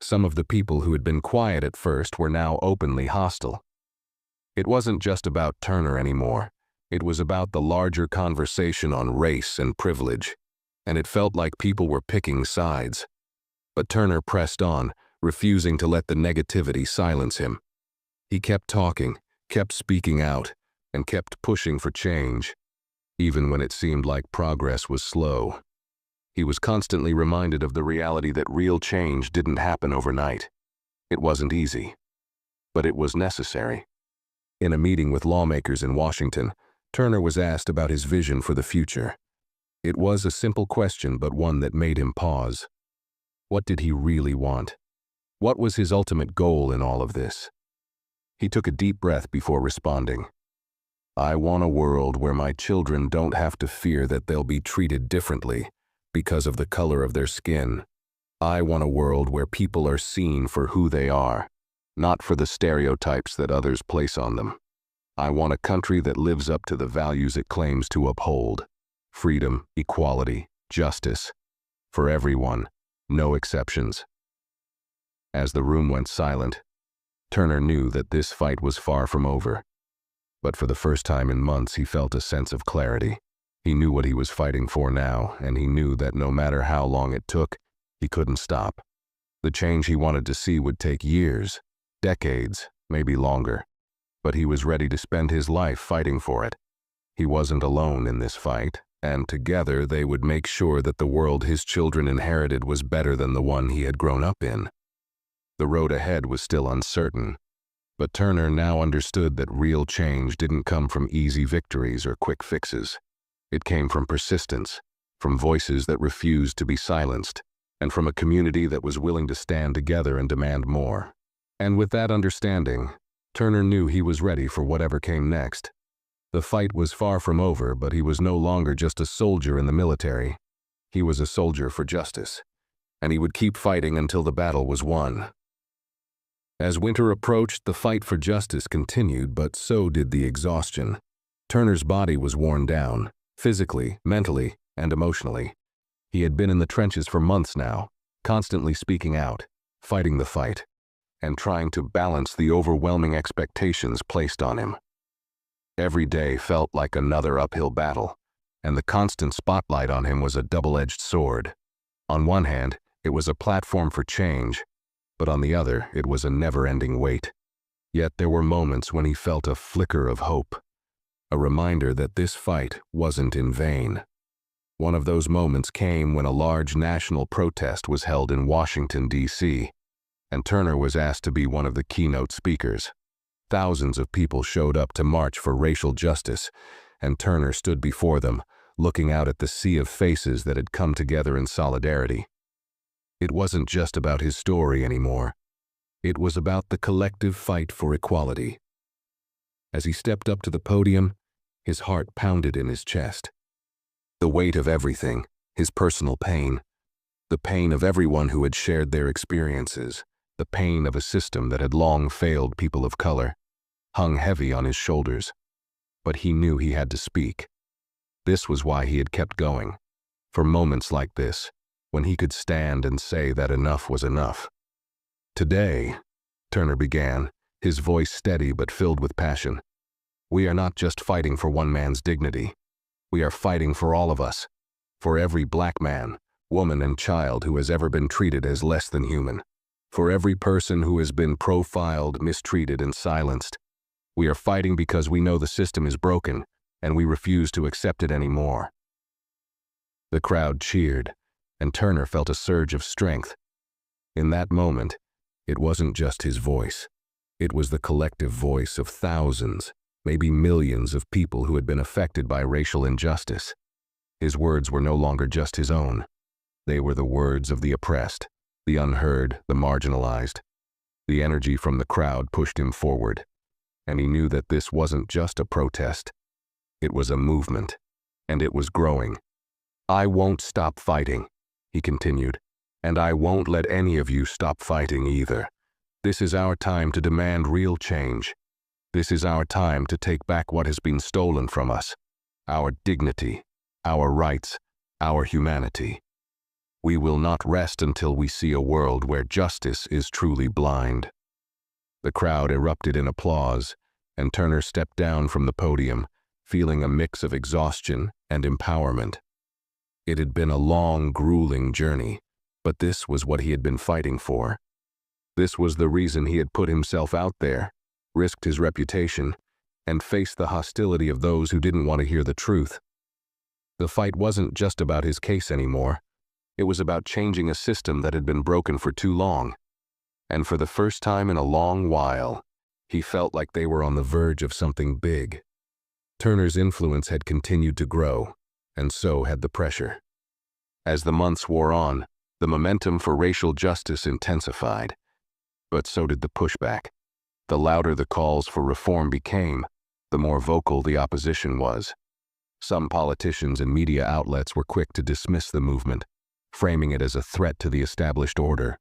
Some of the people who had been quiet at first were now openly hostile. It wasn't just about Turner anymore. It was about the larger conversation on race and privilege, and it felt like people were picking sides. But Turner pressed on, refusing to let the negativity silence him. He kept talking, kept speaking out, and kept pushing for change, even when it seemed like progress was slow. He was constantly reminded of the reality that real change didn't happen overnight. It wasn't easy, but it was necessary. In a meeting with lawmakers in Washington, Turner was asked about his vision for the future. It was a simple question, but one that made him pause. What did he really want? What was his ultimate goal in all of this? He took a deep breath before responding. I want a world where my children don't have to fear that they'll be treated differently because of the color of their skin. I want a world where people are seen for who they are, not for the stereotypes that others place on them. I want a country that lives up to the values it claims to uphold: freedom, equality, justice, for everyone, no exceptions. As the room went silent, Turner knew that this fight was far from over. But for the first time in months, he felt a sense of clarity. He knew what he was fighting for now, and he knew that no matter how long it took, he couldn't stop. The change he wanted to see would take years, decades, maybe longer. But he was ready to spend his life fighting for it. He wasn't alone in this fight, and together they would make sure that the world his children inherited was better than the one he had grown up in. The road ahead was still uncertain, but Turner now understood that real change didn't come from easy victories or quick fixes. It came from persistence, from voices that refused to be silenced, and from a community that was willing to stand together and demand more. And with that understanding, Turner knew he was ready for whatever came next. The fight was far from over, but he was no longer just a soldier in the military. He was a soldier for justice, and he would keep fighting until the battle was won. As winter approached, the fight for justice continued, but so did the exhaustion. Turner's body was worn down, physically, mentally, and emotionally. He had been in the trenches for months now, constantly speaking out, fighting the fight, and trying to balance the overwhelming expectations placed on him. Every day felt like another uphill battle, and the constant spotlight on him was a double-edged sword. On one hand, it was a platform for change, but on the other, it was a never-ending weight. Yet there were moments when he felt a flicker of hope, a reminder that this fight wasn't in vain. One of those moments came when a large national protest was held in Washington, D.C., and Turner was asked to be one of the keynote speakers. Thousands of people showed up to march for racial justice, and Turner stood before them, looking out at the sea of faces that had come together in solidarity. It wasn't just about his story anymore. It was about the collective fight for equality. As he stepped up to the podium, his heart pounded in his chest. The weight of everything, his personal pain, the pain of everyone who had shared their experiences, the pain of a system that had long failed people of color, hung heavy on his shoulders. But he knew he had to speak. This was why he had kept going, for moments like this, when he could stand and say that enough was enough. Today, Turner began, his voice steady but filled with passion. We are not just fighting for one man's dignity. We are fighting for all of us, for every black man, woman, and child who has ever been treated as less than human, for every person who has been profiled, mistreated, and silenced. We are fighting because we know the system is broken, and we refuse to accept it anymore. The crowd cheered, and Turner felt a surge of strength. In that moment, it wasn't just his voice. It was the collective voice of thousands, maybe millions of people who had been affected by racial injustice. His words were no longer just his own. They were the words of the oppressed, the unheard, the marginalized. The energy from the crowd pushed him forward, and he knew that this wasn't just a protest. It was a movement, and it was growing. "I won't stop fighting," he continued, "and I won't let any of you stop fighting either. This is our time to demand real change. This is our time to take back what has been stolen from us, our dignity, our rights, our humanity. We will not rest until we see a world where justice is truly blind." The crowd erupted in applause, and Turner stepped down from the podium, feeling a mix of exhaustion and empowerment. It had been a long, grueling journey, but this was what he had been fighting for. This was the reason he had put himself out there, risked his reputation, and faced the hostility of those who didn't want to hear the truth. The fight wasn't just about his case anymore. It was about changing a system that had been broken for too long. And for the first time in a long while, he felt like they were on the verge of something big. Turner's influence had continued to grow, and so had the pressure. As the months wore on, the momentum for racial justice intensified. But so did the pushback. The louder the calls for reform became, the more vocal the opposition was. Some politicians and media outlets were quick to dismiss the movement, framing it as a threat to the established order.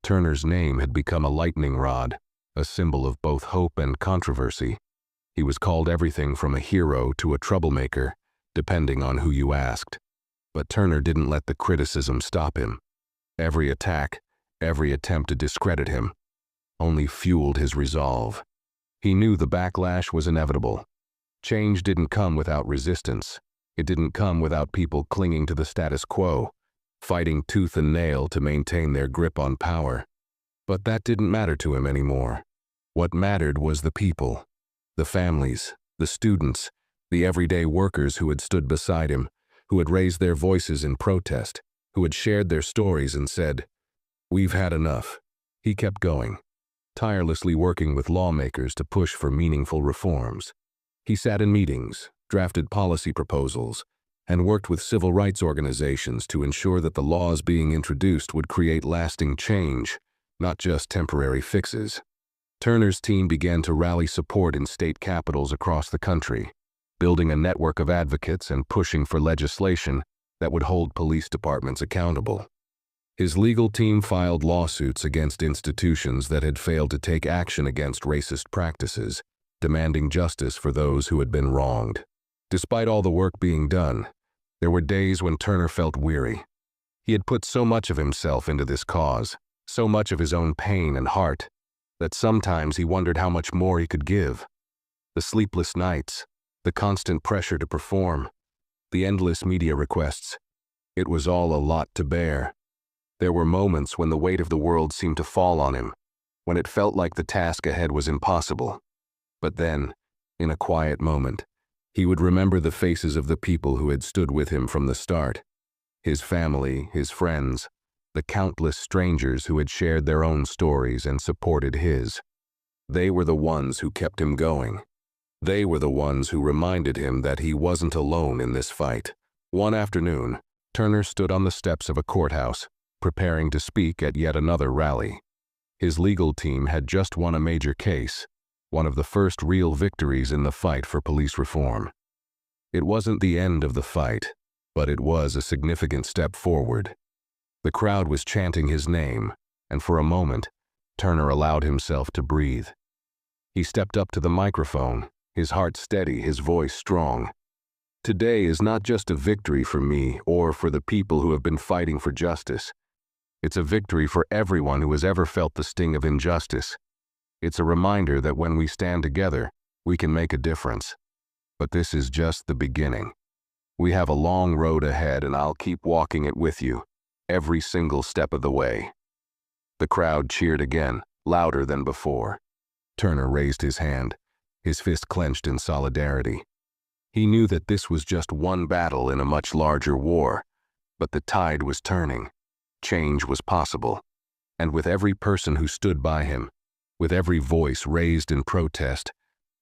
Turner's name had become a lightning rod, a symbol of both hope and controversy. He was called everything from a hero to a troublemaker, depending on who you asked. But Turner didn't let the criticism stop him. Every attack, every attempt to discredit him, only fueled his resolve. He knew the backlash was inevitable. Change didn't come without resistance. It didn't come without people clinging to the status quo, fighting tooth and nail to maintain their grip on power. But that didn't matter to him anymore. What mattered was the people, the families, the students, the everyday workers who had stood beside him, who had raised their voices in protest, who had shared their stories and said, "We've had enough." He kept going, tirelessly working with lawmakers to push for meaningful reforms. He sat in meetings, drafted policy proposals, and worked with civil rights organizations to ensure that the laws being introduced would create lasting change, not just temporary fixes. Turner's team began to rally support in state capitals across the country, building a network of advocates and pushing for legislation that would hold police departments accountable. His legal team filed lawsuits against institutions that had failed to take action against racist practices, demanding justice for those who had been wronged. Despite all the work being done, there were days when Turner felt weary. He had put so much of himself into this cause, so much of his own pain and heart, that sometimes he wondered how much more he could give. The sleepless nights, the constant pressure to perform, the endless media requests, it was all a lot to bear. There were moments when the weight of the world seemed to fall on him, when it felt like the task ahead was impossible. But then, in a quiet moment, he would remember the faces of the people who had stood with him from the start. His family, his friends, the countless strangers who had shared their own stories and supported his. They were the ones who kept him going. They were the ones who reminded him that he wasn't alone in this fight. One afternoon, Turner stood on the steps of a courthouse, preparing to speak at yet another rally. His legal team had just won a major case, one of the first real victories in the fight for police reform. It wasn't the end of the fight, but it was a significant step forward. The crowd was chanting his name, and for a moment, Turner allowed himself to breathe. He stepped up to the microphone, his heart steady, his voice strong. "Today is not just a victory for me or for the people who have been fighting for justice. It's a victory for everyone who has ever felt the sting of injustice. It's a reminder that when we stand together, we can make a difference. But this is just the beginning. We have a long road ahead, and I'll keep walking it with you, every single step of the way." The crowd cheered again, louder than before. Turner raised his hand, his fist clenched in solidarity. He knew that this was just one battle in a much larger war, but the tide was turning. Change was possible, and with every person who stood by him, with every voice raised in protest,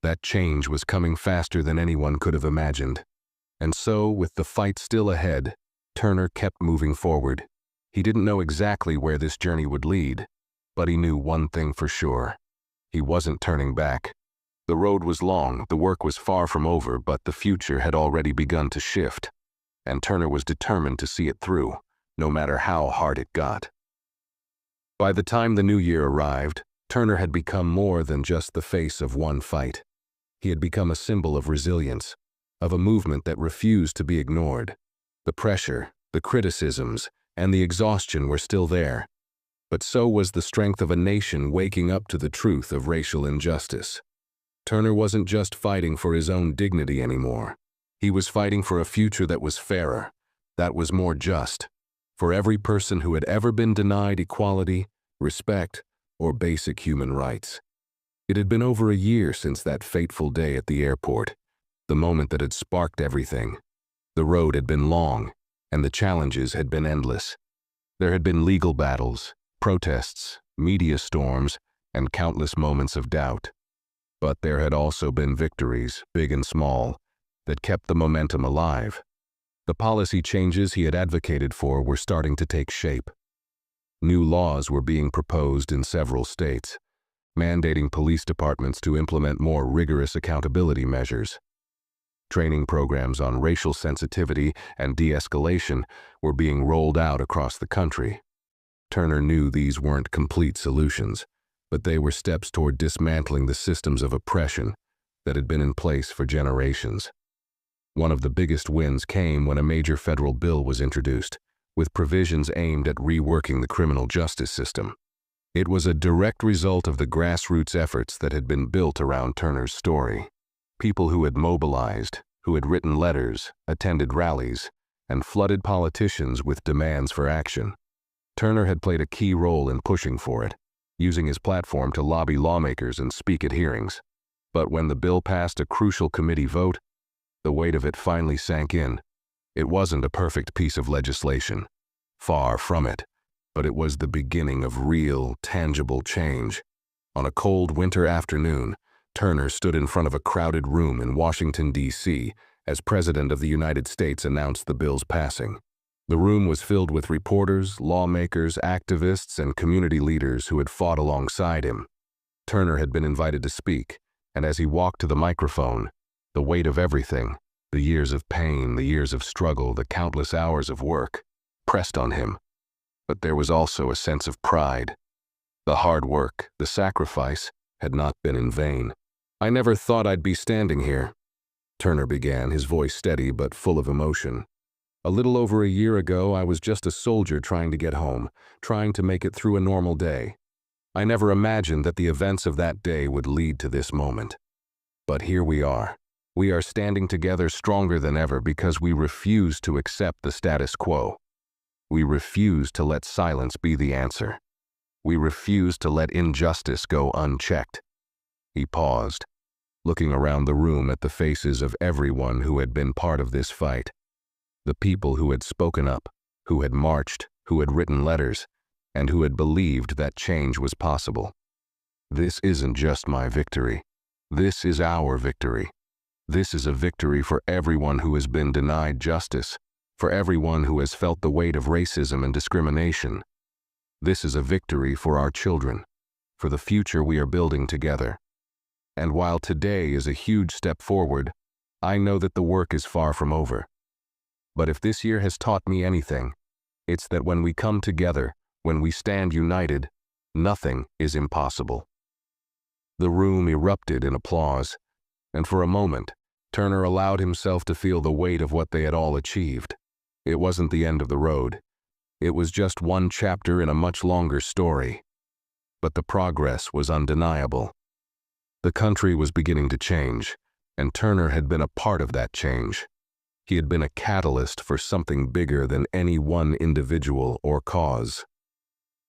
that change was coming faster than anyone could have imagined. And so, with the fight still ahead, Turner kept moving forward. He didn't know exactly where this journey would lead, but he knew one thing for sure. He wasn't turning back. The road was long, the work was far from over, but the future had already begun to shift, and Turner was determined to see it through, no matter how hard it got. By the time the new year arrived, Turner had become more than just the face of one fight. He had become a symbol of resilience, of a movement that refused to be ignored. The pressure, the criticisms, and the exhaustion were still there, but so was the strength of a nation waking up to the truth of racial injustice. Turner wasn't just fighting for his own dignity anymore. He was fighting for a future that was fairer, that was more just, for every person who had ever been denied equality, respect, or basic human rights. It had been over a year since that fateful day at the airport, the moment that had sparked everything. The road had been long, and the challenges had been endless. There had been legal battles, protests, media storms, and countless moments of doubt. But there had also been victories, big and small, that kept the momentum alive. The policy changes he had advocated for were starting to take shape. New laws were being proposed in several states, mandating police departments to implement more rigorous accountability measures. Training programs on racial sensitivity and de-escalation were being rolled out across the country. Turner knew these weren't complete solutions, but they were steps toward dismantling the systems of oppression that had been in place for generations. One of the biggest wins came when a major federal bill was introduced, with provisions aimed at reworking the criminal justice system. It was a direct result of the grassroots efforts that had been built around Turner's story. People who had mobilized, who had written letters, attended rallies, and flooded politicians with demands for action. Turner had played a key role in pushing for it, using his platform to lobby lawmakers and speak at hearings. But when the bill passed a crucial committee vote, the weight of it finally sank in. It wasn't a perfect piece of legislation. Far from it. But it was the beginning of real, tangible change. On a cold winter afternoon, Turner stood in front of a crowded room in Washington, D.C., as President of the United States announced the bill's passing. The room was filled with reporters, lawmakers, activists, and community leaders who had fought alongside him. Turner had been invited to speak, and as he walked to the microphone, the weight of everything, the years of pain, the years of struggle, the countless hours of work, pressed on him. But there was also a sense of pride. The hard work, the sacrifice, had not been in vain. "I never thought I'd be standing here," Turner began, his voice steady but full of emotion. "A little over a year ago, I was just a soldier trying to get home, trying to make it through a normal day. I never imagined that the events of that day would lead to this moment. But here we are. We are standing together stronger than ever because we refuse to accept the status quo. We refuse to let silence be the answer. We refuse to let injustice go unchecked." He paused, looking around the room at the faces of everyone who had been part of this fight. The people who had spoken up, who had marched, who had written letters, and who had believed that change was possible. "This isn't just my victory. This is our victory. This is a victory for everyone who has been denied justice, for everyone who has felt the weight of racism and discrimination. This is a victory for our children, for the future we are building together. And while today is a huge step forward, I know that the work is far from over. But if this year has taught me anything, it's that when we come together, when we stand united, nothing is impossible." The room erupted in applause, and for a moment, Turner allowed himself to feel the weight of what they had all achieved. It wasn't the end of the road. It was just one chapter in a much longer story. But the progress was undeniable. The country was beginning to change, and Turner had been a part of that change. He had been a catalyst for something bigger than any one individual or cause.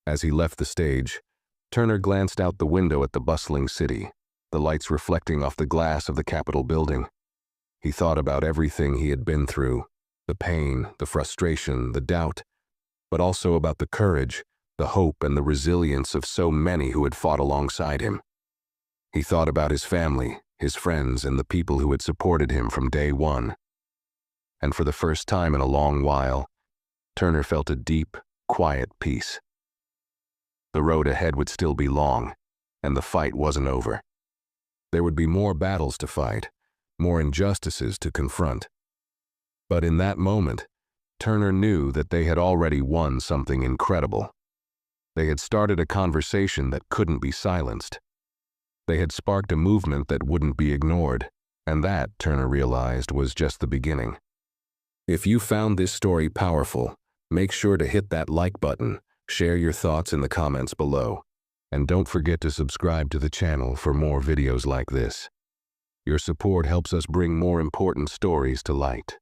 As he left the stage, Turner glanced out the window at the bustling city, the lights reflecting off the glass of the Capitol building. He thought about everything he had been through, the pain, the frustration, the doubt, but also about the courage, the hope, and the resilience of so many who had fought alongside him. He thought about his family, his friends, and the people who had supported him from day one. And for the first time in a long while, Turner felt a deep, quiet peace. The road ahead would still be long, and the fight wasn't over. There would be more battles to fight, more injustices to confront. But in that moment, Turner knew that they had already won something incredible. They had started a conversation that couldn't be silenced. They had sparked a movement that wouldn't be ignored, and that, Turner realized, was just the beginning. If you found this story powerful, make sure to hit that like button, share your thoughts in the comments below, and don't forget to subscribe to the channel for more videos like this. Your support helps us bring more important stories to light.